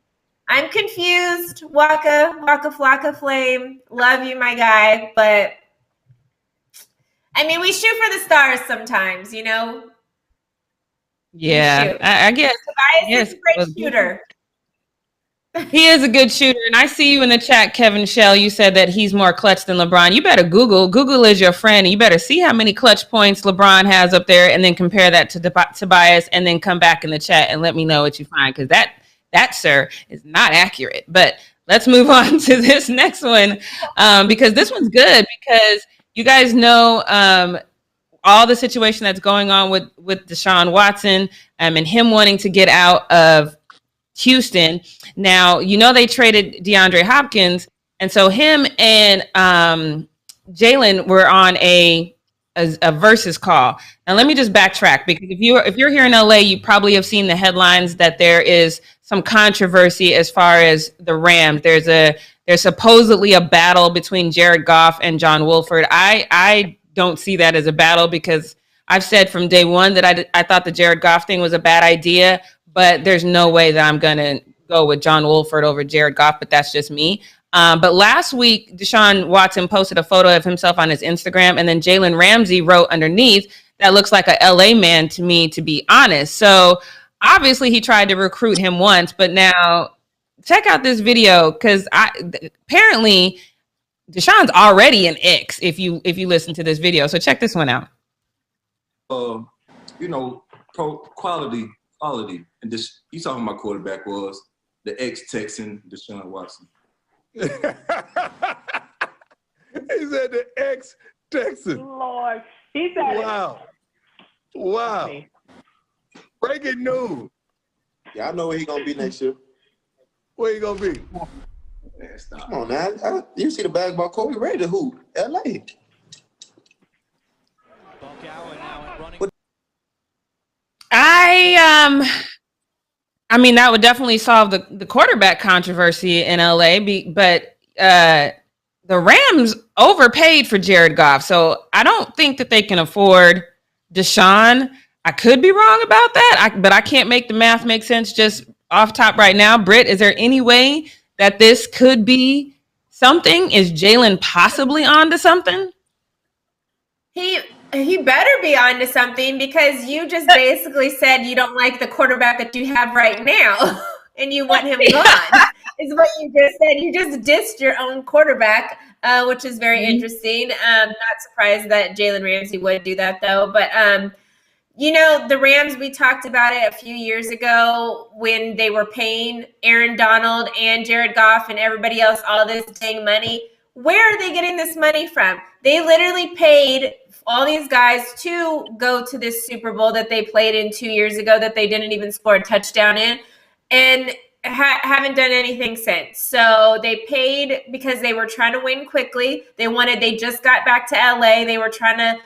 confused. Waka Flocka Flame, love you, my guy. But I mean, we shoot for the stars sometimes, Yeah, I guess. Tobias is a great shooter. He is a good shooter. And I see you in the chat, Kevin Shell. You said that he's more clutch than LeBron. You better Google. Google is your friend. You better see how many clutch points LeBron has up there and then compare that to Tobias and then come back in the chat and let me know what you find. Because that, sir, is not accurate. But let's move on to this next one because this one's good because you guys know all the situation that's going on with Deshaun Watson and him wanting to get out of Houston. Now, they traded DeAndre Hopkins, and so him and Jalen were on a versus call. Now, let me just backtrack because if you're here in LA, you probably have seen the headlines that there is some controversy as far as the Rams. There's supposedly a battle between Jared Goff and John Wolford. I don't see that as a battle because I've said from day one that I thought the Jared Goff thing was a bad idea. But there's no way that I'm going to go with John Wolford over Jared Goff, but that's just me. But last week, Deshaun Watson posted a photo of himself on his Instagram, and then Jalen Ramsey wrote underneath, that looks like a LA man to me, to be honest. So obviously he tried to recruit him once, but now check out this video because apparently Deshaun's already an ex if you listen to this video. So check this one out. Quality. And this, you saw who my quarterback was, the ex-Texan Deshaun Watson. He said the ex-Texan. Lord, he said Wow. Breaking news. Yeah, I know where he's going to be next year. Where you going to be? Man, stop. Come on, now. You see the basketball court? We ready to hoop. L.A. I mean, that would definitely solve the quarterback controversy in LA, but the Rams overpaid for Jared Goff. So I don't think that they can afford Deshaun. I could be wrong about that, but I can't make the math make sense just off top right now. Britt, is there any way that this could be something? Is Jalen possibly onto something? He better be on to something because you just basically said you don't like the quarterback that you have right now and you want him gone is what you just said. You just dissed your own quarterback, which is very interesting. Not surprised that Jalen Ramsey would do that though. But, the Rams, we talked about it a few years ago when they were paying Aaron Donald and Jared Goff and everybody else all this dang money. Where are they getting this money from? They literally paid all these guys to go to this Super Bowl that they played in 2 years ago that they didn't even score a touchdown in and haven't done anything since. So they paid because they were trying to win quickly. They just got back to LA. They were trying to,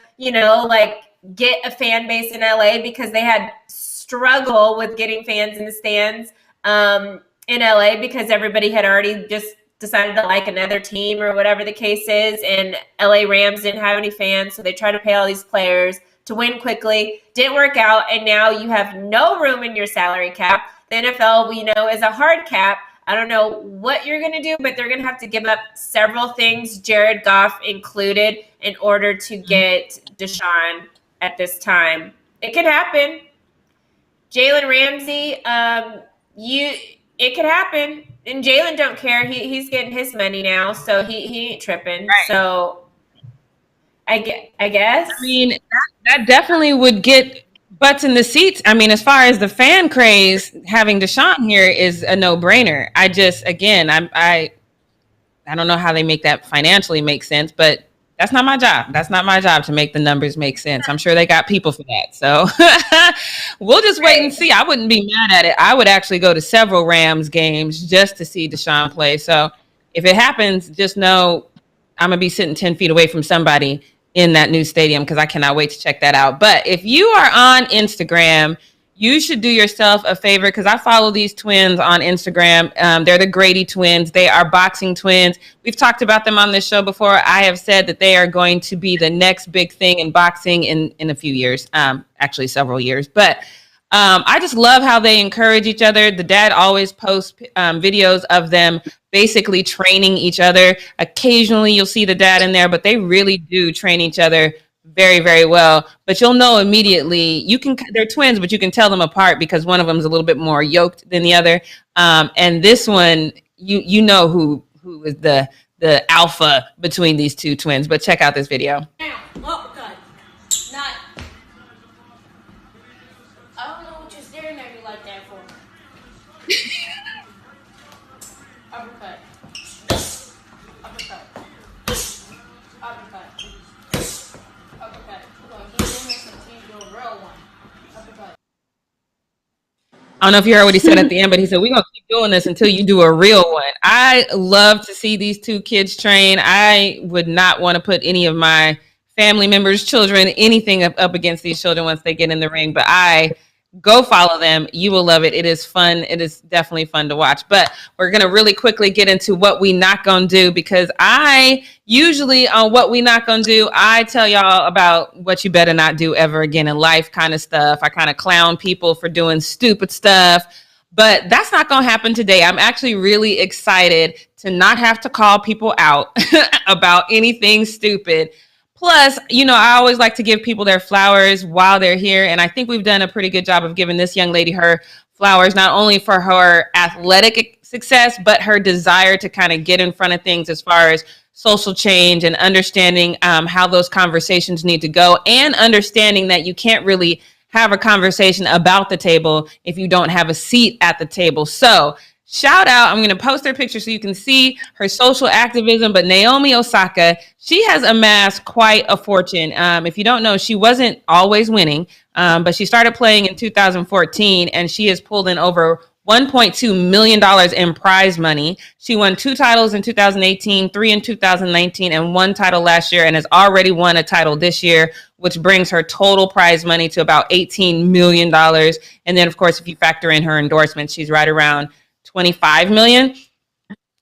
get a fan base in LA because they had struggle with getting fans in the stands in LA because everybody had already just decided to like another team or whatever the case is, and LA Rams didn't have any fans, so they tried to pay all these players to win quickly. Didn't work out, and now you have no room in your salary cap. The NFL, we know, is a hard cap. I don't know what you're going to do, but they're going to have to give up several things, Jared Goff included, in order to get Deshaun at this time. It could happen. Jalen Ramsey, it could happen. And Jalen don't care. He's getting his money now, so he ain't tripping. Right. So I guess. I mean, that definitely would get butts in the seats. I mean, as far as the fan craze, having Deshaun here is a no-brainer. I don't know how they make that financially make sense, but that's not my job. That's not my job to make the numbers make sense. I'm sure they got people for that. So we'll just wait and see. I wouldn't be mad at it. I would actually go to several Rams games just to see Deshaun play. So if it happens, just know I'm going to be sitting 10 feet away from somebody in that new stadium because I cannot wait to check that out. But if you are on Instagram, you should do yourself a favor because I follow these twins on Instagram. They're the Grady twins. They are boxing twins. We've talked about them on this show before. I have said that they are going to be the next big thing in boxing in a few years, actually several years. But I just love how they encourage each other. The dad always posts videos of them basically training each other. Occasionally you'll see the dad in there, but they really do train each other very, very well. But you'll know immediately. They're twins, but you can tell them apart because one of them is a little bit more yoked than the other. And this one, you know who is the alpha between these two twins. But check out this video. Uppercut. Not. I don't know what you're staring at me like that for. Uppercut. Uppercut. Uppercut. Uppercut. We're gonna keep doing this until you do a real one. Uppercut. I don't know if you heard what he said at the end, but he said, we're going to keep doing this until you do a real one. I love to see these two kids train. I would not want to put any of my family members, children, anything up against these children once they get in the ring. But I go follow them. You will love it. It is fun. It is definitely fun to watch. But we're going to really quickly get into what we not going to do, because I usually on what we not going to do, I tell y'all about what you better not do ever again in life kind of stuff. I kind of clown people for doing stupid stuff. But that's not going to happen today. I'm actually really excited to not have to call people out about anything stupid. Plus, you know, I always like to give people their flowers while they're here. And I think we've done a pretty good job of giving this young lady her flowers, not only for her athletic success, but her desire to kind of get in front of things as far as social change and understanding how those conversations need to go, and understanding that you can't really have a conversation about the table if you don't have a seat at the table. So shout out, I'm going to post her picture so you can see her social activism, but Naomi Osaka, she has amassed quite a fortune. If you don't know, she wasn't always winning, but she started playing in 2014, and she has pulled in over $1.2 million in prize money. She won 2 titles in 2018, 3 in 2019, and 1 title last year, and has already won a title this year, which brings her total prize money to about $18 million. And then, of course, if you factor in her endorsements, she's right around $25 million.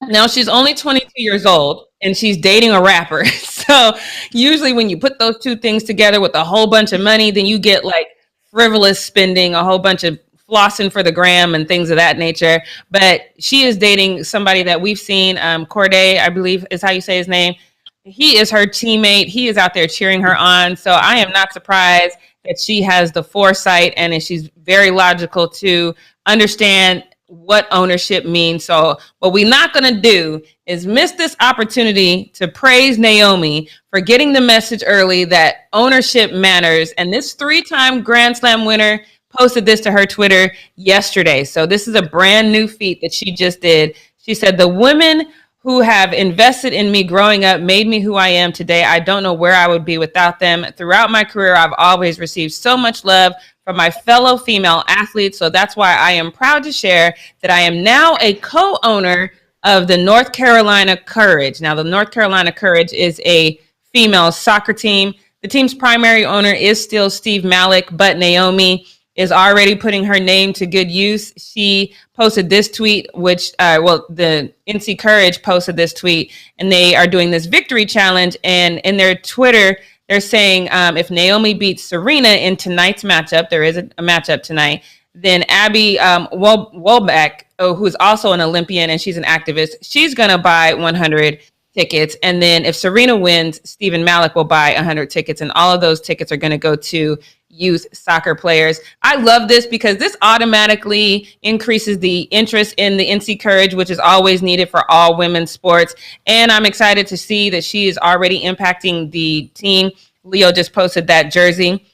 Now, she's only 22 years old, and she's dating a rapper. So usually when you put those two things together with a whole bunch of money, then you get like frivolous spending, a whole bunch of flossing for the gram and things of that nature. But she is dating somebody that we've seen, Corday, I believe is how you say his name. He is her teammate. He is out there cheering her on. So I am not surprised that she has the foresight, and she's very logical to understand what ownership means. So what we're not going to do is miss this opportunity to praise Naomi for getting the message early that ownership matters. And this 3-time Grand Slam winner posted this to her Twitter yesterday. So this is a brand new feat that she just did. She said, "The women who have invested in me growing up made me who I am today. I don't know where I would be without them. Throughout my career, I've always received so much love from my fellow female athletes. So that's why I am proud to share that I am now a co-owner of the North Carolina Courage." Now, the North Carolina Courage is a female soccer team. The team's primary owner is still Steve Malik, but Naomi is already putting her name to good use. She posted this tweet, which, the NC Courage posted this tweet, and they are doing this victory challenge. And in their Twitter, they're saying if Naomi beats Serena in tonight's matchup, there is a matchup tonight, then Abby Wambach, who is also an Olympian and she's an activist, she's going to buy 100 tickets. And then if Serena wins, Stephen Malik will buy 100 tickets. And all of those tickets are going to go to youth soccer players. I love this because this automatically increases the interest in the NC Courage, which is always needed for all women's sports. And I'm excited to see that she is already impacting the team. Leo just posted that jersey.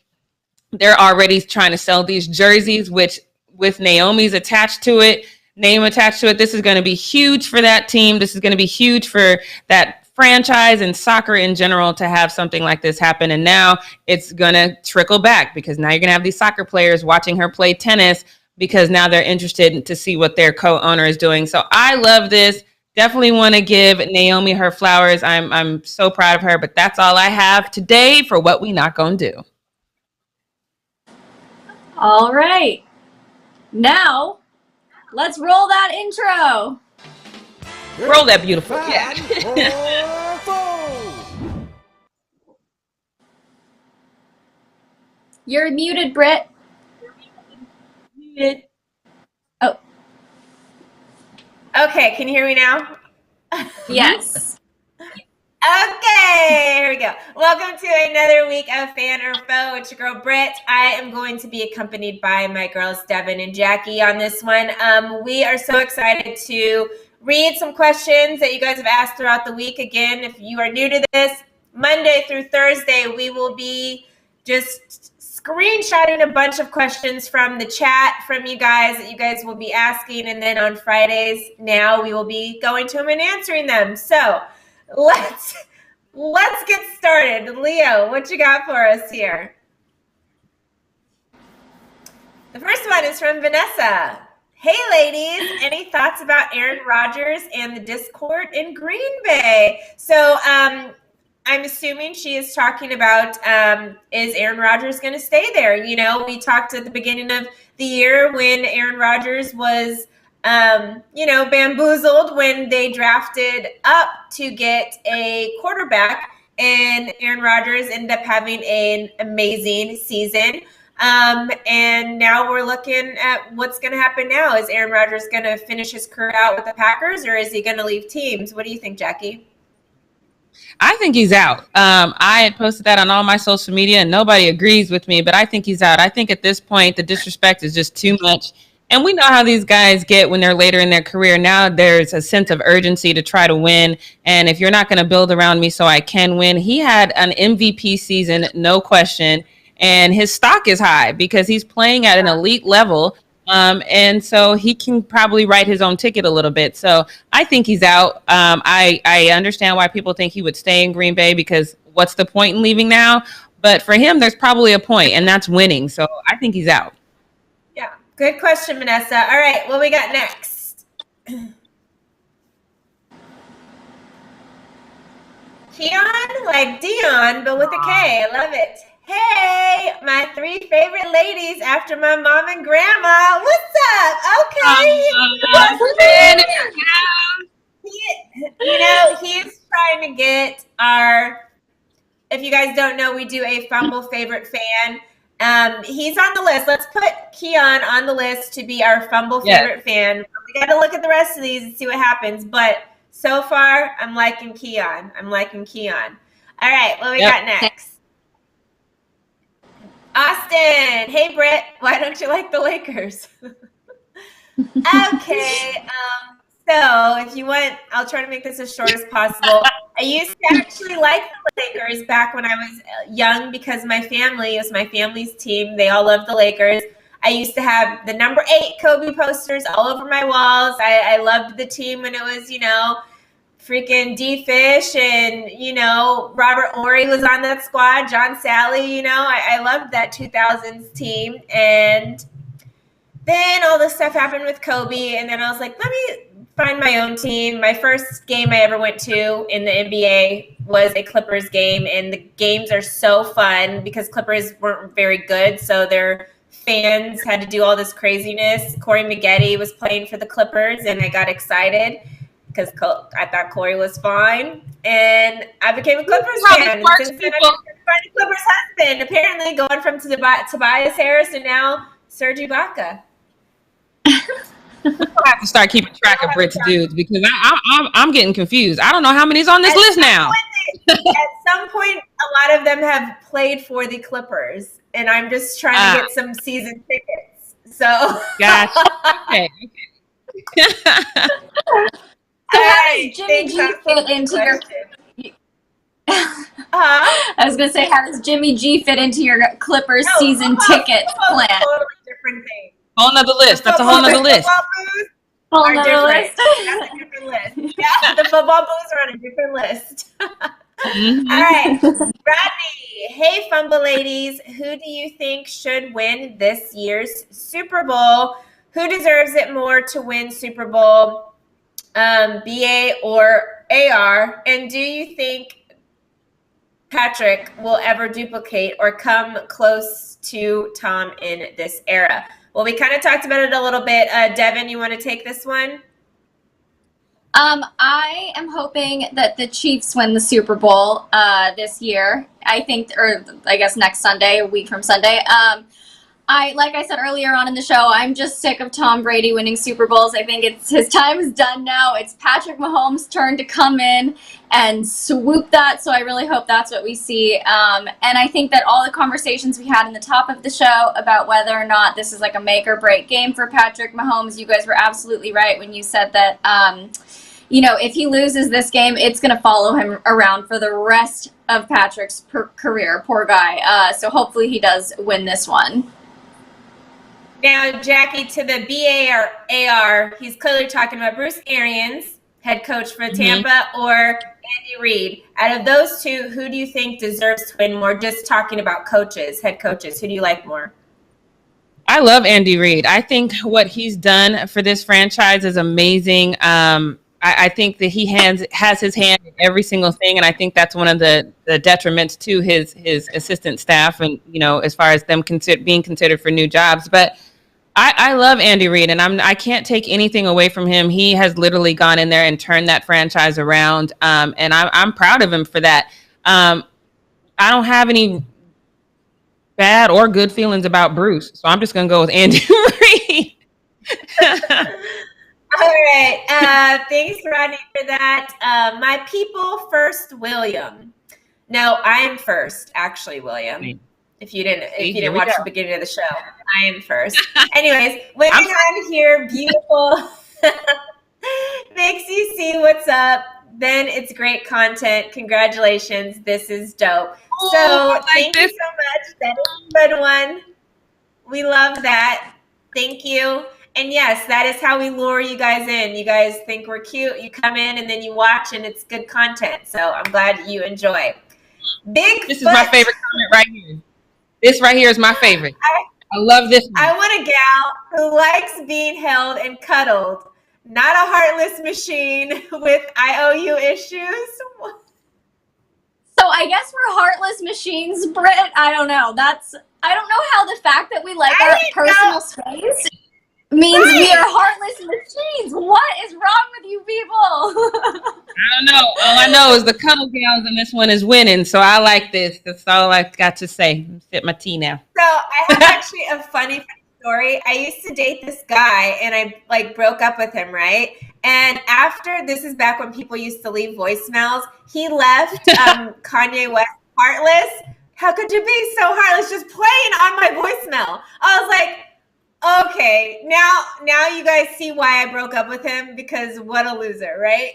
They're already trying to sell these jerseys, which with Naomi's attached to it, name attached to it, this is going to be huge for that team. This is going to be huge for that franchise and soccer in general to have something like this happen. And now it's going to trickle back, because now you're going to have these soccer players watching her play tennis because now they're interested to see what their co-owner is doing. So I love this. Definitely want to give Naomi her flowers. I'm so proud of her, but that's all I have today for what we not going to do. All right. Now, let's roll that intro. Roll that beautiful. Yeah. You're muted, Britt. Muted. Oh, Okay, can you hear me now? yes. Okay, here we go. Welcome to another week of Fan or Foe. It's your girl Britt. I am going to be accompanied by my girls Devin and Jackie on this one. We are so excited to read some questions that you guys have asked throughout the week. Again, if you are new to this, Monday through Thursday, we will be just screenshotting a bunch of questions from the chat from you guys that you guys will be asking. And then on Fridays, now we will be going to them and answering them. So let's get started. Leo, what you got for us here? The first one is from Vanessa. Hey, ladies, any thoughts about Aaron Rodgers and the discord in Green Bay? So I'm assuming she is talking about is Aaron Rodgers going to stay there? You know, we talked at the beginning of the year when Aaron Rodgers was bamboozled when they drafted up to get a quarterback, and Aaron Rodgers ended up having an amazing season. And now we're looking at what's going to happen now. Is Aaron Rodgers going to finish his career out with the Packers, or is he going to leave teams? What do you think, Jackie? I think he's out. I had posted that on all my social media, and nobody agrees with me, but I think he's out. I think at this point, the disrespect is just too much. And we know how these guys get when they're later in their career. Now there's a sense of urgency to try to win. And if you're not going to build around me so I can win, he had an MVP season, no question. And his stock is high because he's playing at an elite level. And so he can probably write his own ticket a little bit. So I think he's out. I understand why people think he would stay in Green Bay, because what's the point in leaving now? But for him, there's probably a point, and that's winning. So I think he's out. Yeah, good question, Vanessa. All right, what we got next? Keon, like Dion, but with a K. I love it. Hey, my 3 favorite ladies after my mom and grandma. What's up? Okay. He's trying to get our, if you guys don't know, we do a Fumble favorite fan. He's on the list. Let's put Keon on the list to be our Fumble favorite fan. We got to look at the rest of these and see what happens. But so far, I'm liking Keon. All right, what we got next? Austin. Hey, Britt. Why don't you like the Lakers? Okay. So if you want, I'll try to make this as short as possible. I used to actually like the Lakers back when I was young because it was my family's team. They all loved the Lakers. I used to have the number 8 Kobe posters all over my walls. I loved the team when it was, freaking D-Fish and, Robert Horry was on that squad, John Sally, I loved that 2000s team. And then all this stuff happened with Kobe, and then I was like, let me find my own team. My first game I ever went to in the NBA was a Clippers game, and the games are so fun because Clippers weren't very good, so their fans had to do all this craziness. Corey Maggette was playing for the Clippers, and I got excited because I thought Corey was fine, and I became a Clippers fan. And since then, I've been finding Clippers husband, apparently going from Tobias Harris and now Serge Ibaka. I have to start keeping track of Britt's dudes because I'm getting confused. I don't know how many's on this list now. At some point, a lot of them have played for the Clippers, and I'm just trying to get some season tickets. So, gotcha. Okay. So how does Jimmy G fit into your? I was gonna say, how does Jimmy G fit into your Clippers season ticket plan? Totally different thing. Whole nother list. That's a whole nother list. Whole nother list. That's a different list. Yeah, the football booze are on a different list. Mm-hmm. All right, Rodney. Hey, Fumble ladies. Who do you think should win this year's Super Bowl? Who deserves it more to win Super Bowl? BA or AR? And do you think Patrick will ever duplicate or come close to Tom in this era? Well, we kind of talked about it a little bit. Devin, you want to take this one? I am hoping that the Chiefs win the Super Bowl this year. I think, or I guess next Sunday, a week from Sunday. Like I said earlier on in the show, I'm just sick of Tom Brady winning Super Bowls. I think his time is done now. It's Patrick Mahomes' turn to come in and swoop that. So I really hope that's what we see. And I think that all the conversations we had in the top of the show about whether or not this is like a make or break game for Patrick Mahomes, you guys were absolutely right when you said that, if he loses this game, it's going to follow him around for the rest of Patrick's career. Poor guy. So hopefully he does win this one. Now, Jackie, to the BAR, he's clearly talking about Bruce Arians, head coach for Tampa, or Andy Reid. Out of those two, who do you think deserves to win more? Just talking about coaches, head coaches. Who do you like more? I love Andy Reid. I think what he's done for this franchise is amazing. I think that he has his hand in every single thing, and I think that's one of the detriments to his assistant staff, and as far as them being considered for new jobs. But I love Andy Reid, and I can't take anything away from him. He has literally gone in there and turned that franchise around, and I'm proud of him for that. I don't have any bad or good feelings about Bruce, so I'm just gonna go with Andy Reid. All right. Thanks, Rodney, for that. My people first, William. No, I'm first, actually, William. If you didn't watch the beginning of the show, I am first. Anyways, when I'm here, beautiful makes you see what's up. Then it's great content. Congratulations. This is dope. Thank you so much. That is a good one. We love that. Thank you. And yes, that is how we lure you guys in. You guys think we're cute. You come in and then you watch and it's good content. So I'm glad you enjoy. This is my favorite comment right here. This right here is my favorite. I love this one. I want a gal who likes being held and cuddled, not a heartless machine with IOU issues. So I guess we're heartless machines, Britt. I don't know. I don't know how the fact that we like our personal space means we are heartless machines. What is wrong with you people? I don't know. All I know is the cuddle gals in this one is winning. So I like this. That's all I got to say. Sip my tea now. So I have actually a funny story. I used to date this guy and I broke up with him, right? And after, this is back when people used to leave voicemails, he left Kanye West Heartless. How could you be so heartless? Just playing on my voicemail. I was like, okay, now you guys see why I broke up with him, because what a loser, right?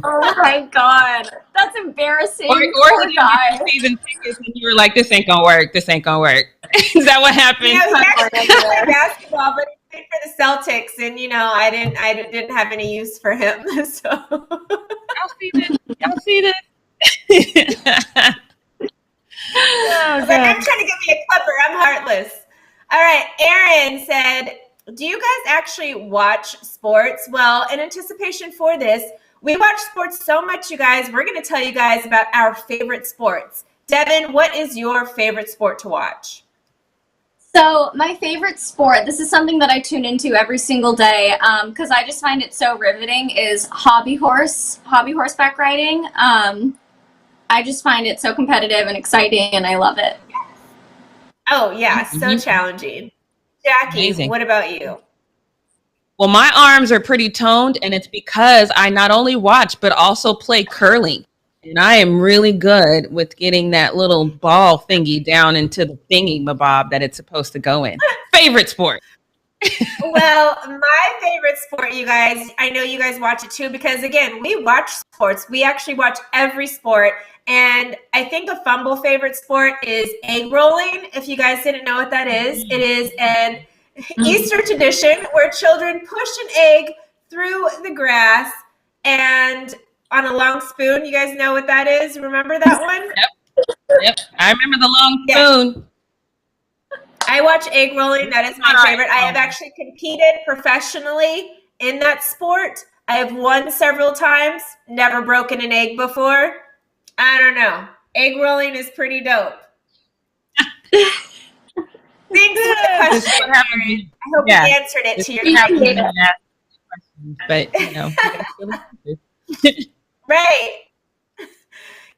Oh my God. That's embarrassing. Or he didn't get season tickets and you were like, this ain't gonna work. This ain't gonna work. Is that what happened? He actually played basketball, but he played for the Celtics, and I didn't have any use for him. So Y'all see this? I'm trying to get me a clipper. I'm heartless. All right. Aaron said, do you guys actually watch sports? Well, in anticipation for this, we watch sports so much, you guys. We're going to tell you guys about our favorite sports. Devin, what is your favorite sport to watch? So my favorite sport, this is something that I tune into every single day because I just find it so riveting, is hobby horseback riding. I just find it so competitive and exciting, and I love it. Oh, yeah, so challenging. Jackie, Amazing. What about you? Well, my arms are pretty toned, and it's because I not only watch, but also play curling. And I am really good with getting that little ball thingy down into the thingy-mabob that it's supposed to go in. Favorite sport. Well, my favorite sport, you guys, I know you guys watch it too, because again, we watch sports. We actually watch every sport. And I think a Fumble favorite sport is egg rolling. If you guys didn't know what that is, it is an Easter tradition where children push an egg through the grass and on a long spoon. You guys know what that is? Remember that one? Yep. I remember the long spoon. I watch egg rolling. That is my favorite. I have actually competed professionally in that sport. I have won several times, never broken an egg before. I don't know. Egg rolling is pretty dope. Thanks for the question, Aaron. I hope we answered it to your But, right.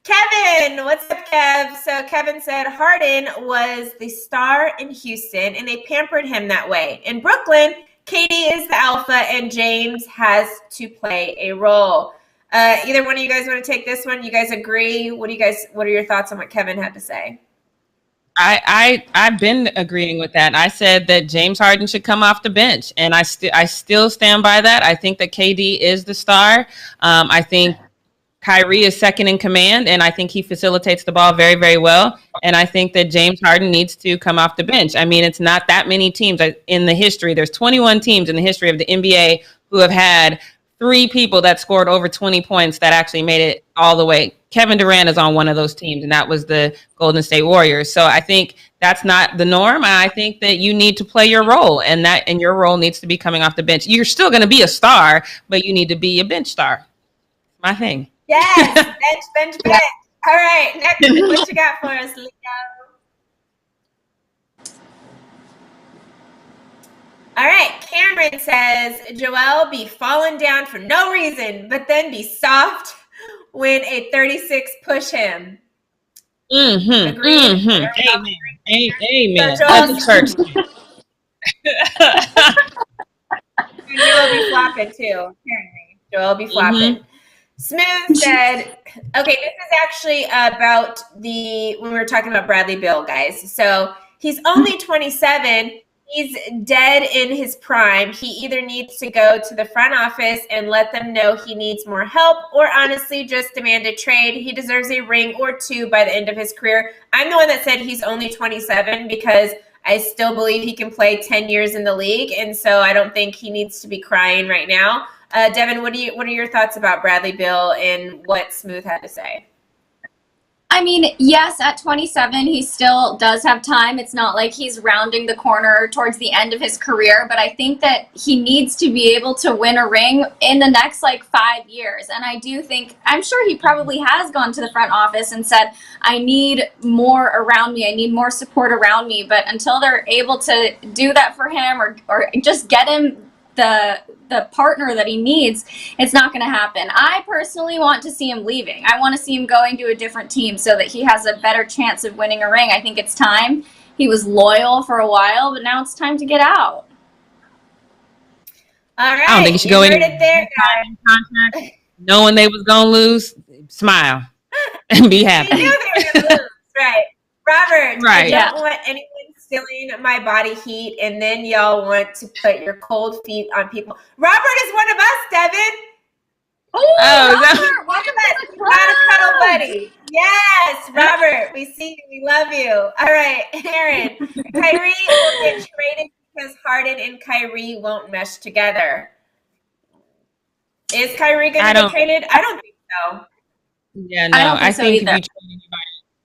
Kevin, what's up, Kev? So Kevin said Harden was the star in Houston, and they pampered him that way. In Brooklyn, Katie is the alpha, and James has to play a role. Either one of you guys want to take this one? You guys agree? What are your thoughts on what Kevin had to say? I've been agreeing with that. I said that James Harden should come off the bench, and I still stand by that. I think that KD is the star. I think Kyrie is second in command, and I think he facilitates the ball very, very well. And I think that James Harden needs to come off the bench. I mean, it's not that many teams in the history. There's 21 teams in the history of the NBA who have had 3 people that scored over 20 points that actually made it all the way. Kevin Durant is on one of those teams, and that was the Golden State Warriors. So I think that's not the norm. I think that you need to play your role, and your role needs to be coming off the bench. You're still going to be a star, but you need to be a bench star. My thing. Yes, bench. All right, next, what you got for us, Leo? All right, Cameron says, Joel be falling down for no reason, but then be soft when a 36 push him. Amen. So That's the church. You will be flopping too, apparently. Joel will be flopping. Smooth said, okay, this is actually about when we were talking about Bradley Beal, guys. So he's only 27. He's dead in his prime. He either needs to go to the front office and let them know he needs more help, or honestly just demand a trade. He deserves a ring or 2 by the end of his career. I'm the one that said he's only 27 because I still believe he can play 10 years in the league. And so I don't think he needs to be crying right now. Devin, what are your thoughts about Bradley Beal and what Smooth had to say? I mean, yes, at 27, he still does have time. It's not like he's rounding the corner towards the end of his career, but I think that he needs to be able to win a ring in the next 5 years. And I do think, I'm sure he probably has gone to the front office and said, I need more around me. I need more support around me. But until they're able to do that for him or just get him the partner that he needs, it's not going to happen. I personally want to see him leaving. I want to see him going to a different team so that he has a better chance of winning a ring. I think it's time. He was loyal for a while, but now it's time to get out. All right. I don't think he should go in there, guys. Knowing they was going to lose, smile and be happy. He knew they were going to lose, right. Robert, right. I don't want anyone stealing my body heat, and then y'all want to put your cold feet on people. Robert is one of us, Devin. Robert, welcome to the Not a cuddle club. buddy. Yes, Robert, we see you. We love you. All right, Aaron. Kyrie will get traded because Harden and Kyrie won't mesh together. Is Kyrie going to get traded? I don't think so. Yeah, no, I think if you trade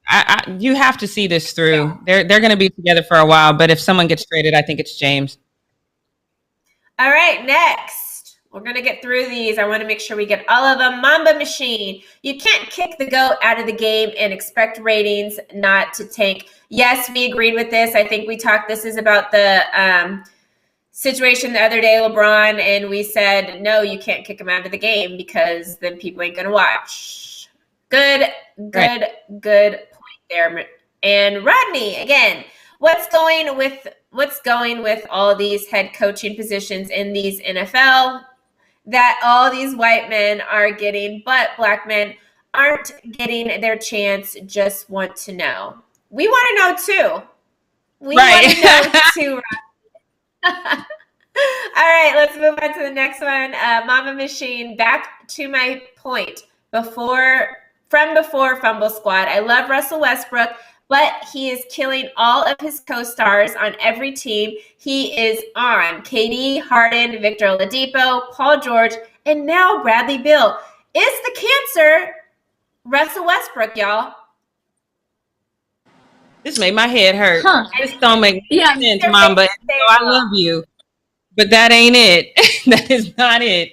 anybody, you have to see this through. Yeah. They're going to be together for a while, but if someone gets traded, I think it's James. All right, next. We're going to get through these. I want to make sure we get all of them. Mamba Machine. You can't kick the GOAT out of the game and expect ratings not to tank. Yes, we agreed with this. I think we talked, this is about the situation the other day, LeBron, and we said, no, you can't kick him out of the game because then people ain't going to watch. Good point there. And Rodney, again, what's going with all these head coaching positions in these NFL that all these white men are getting, but black men aren't getting their chance? Just want to know. We want to know too. We want to know too, Rodney. All right, let's move on to the next one. Mama Machine, back to my point before Fumble Squad. I love Russell Westbrook, but he is killing all of his co-stars on every team he is on. KD, Harden, Victor Oladipo, Paul George, and now Bradley Beal. Is the cancer Russell Westbrook, y'all? This made my head hurt. This don't make sense, Mamba. I love you, but that ain't it. That is not it.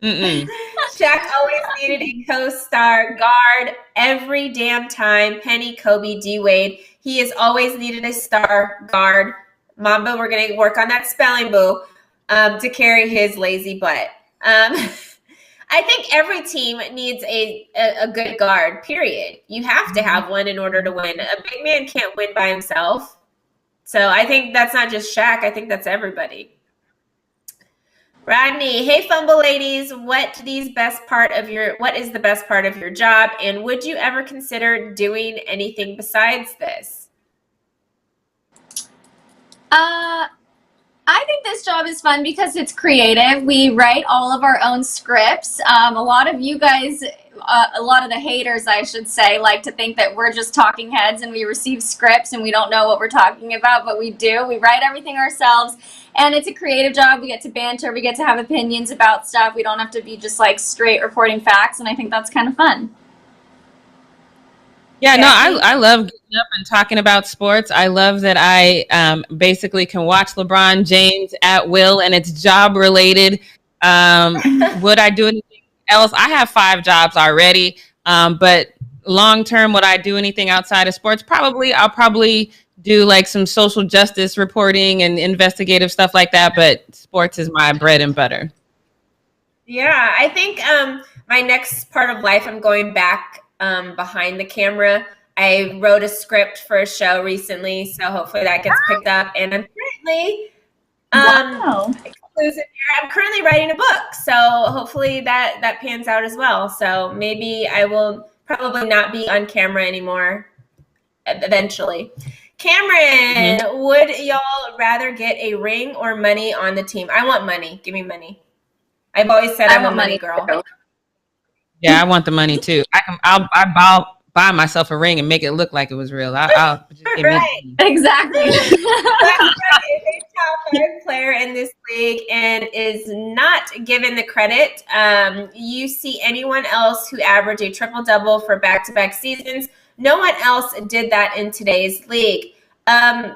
Shaq always needed a co-star guard every damn time. Penny, Kobe, D-Wade. He has always needed a star guard. Mamba, we're going to work on that spelling, boo, to carry his lazy butt. I I think every team needs a good guard, period. You have to have one in order to win. A big man can't win by himself. So I think that's not just Shaq. I think that's everybody. Rodney, hey Fumble ladies, what is the best part of your job, and would you ever consider doing anything besides this? I think this job is fun because it's creative. We write all of our own scripts. A lot of you guys, a lot of the haters, I should say, like to think that we're just talking heads and we receive scripts and we don't know what we're talking about, but we do. We write everything ourselves, and it's a creative job. We get to banter. We get to have opinions about stuff. We don't have to be just like straight reporting facts, and I think that's kind of fun. Yeah, no, I love getting up and talking about sports. I love that I basically can watch LeBron James at will, and it's job related. Would I do anything else? I have 5 jobs already, but long term, would I do anything outside of sports? I'll probably do like some social justice reporting and investigative stuff like that, but sports is my bread and butter. Yeah, I think my next part of life, I'm going back behind the camera. I wrote a script for a show recently, so hopefully that gets picked up. And I'm currently I'm currently writing a book, so hopefully that pans out as well. So maybe I will probably not be on camera anymore eventually. Cameron, would y'all rather get a ring or money on the team? I want money. Give me money. I've always said I'm a money girl. Yeah, I want the money too. I'll buy myself a ring and make it look like it was real. I'll just give me Exactly. That's right. Is a top 5 player in this league and is not given the credit. You see anyone else who averaged a triple-double for back-to-back seasons? No one else did that in today's league.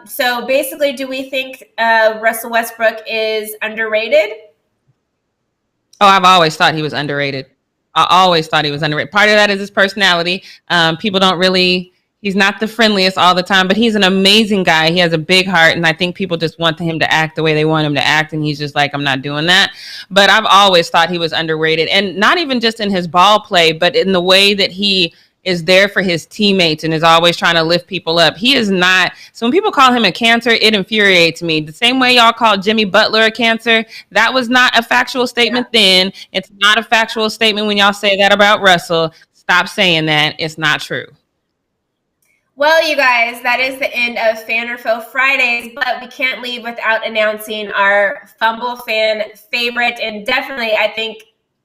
So basically, do we think Russell Westbrook is underrated? Oh, I've always thought he was underrated. Part of that is his personality. People don't really, he's not the friendliest all the time, but he's an amazing guy. He has a big heart, and I think people just want him to act the way they want him to act, and he's just like, I'm not doing that. But I've always thought he was underrated, and not even just in his ball play, but in the way that he is there for his teammates and is always trying to lift people up. He is not. So when people call him a cancer, it infuriates me. The same way y'all called Jimmy Butler a cancer, that was not a factual statement then. It's not a factual statement when y'all say that about Russell. Stop saying that. It's not true. Well, you guys, that is the end of Fan or Foe Fridays, but we can't leave without announcing our Fumble fan favorite, and definitely I think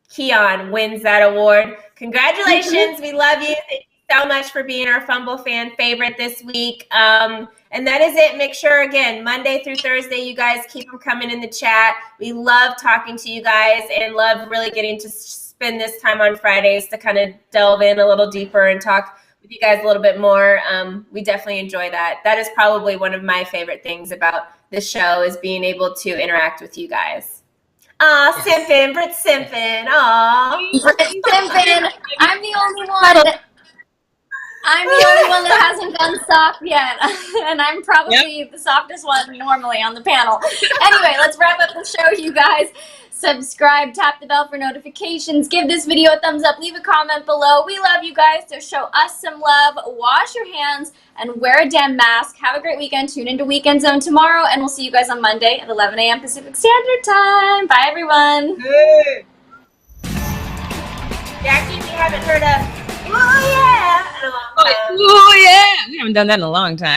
Keon wins that award. Congratulations. We love you. Thank you so much for being our Fumble fan favorite this week. And that is it. Make sure, again, Monday through Thursday, you guys keep them coming in the chat. We love talking to you guys and love really getting to spend this time on Fridays to kind of delve in a little deeper and talk with you guys a little bit more. We definitely enjoy that. That is probably one of my favorite things about this show, is being able to interact with you guys. Aw, simpin', Brit simpin'. Aw. Brit simpin'. I'm the only one that hasn't done soft yet. And I'm probably the softest one normally on the panel. Anyway, let's wrap up the show, you guys. Subscribe, tap the bell for notifications, give this video a thumbs up, leave a comment below. We love you guys, so show us some love, wash your hands, and wear a damn mask. Have a great weekend. Tune into Weekend Zone tomorrow, and we'll see you guys on Monday at 11 a.m. Pacific Standard Time. Bye, everyone. Good. Jackie, we haven't heard of "Oh Yeah" in a long time. Oh, yeah. We haven't done that in a long time.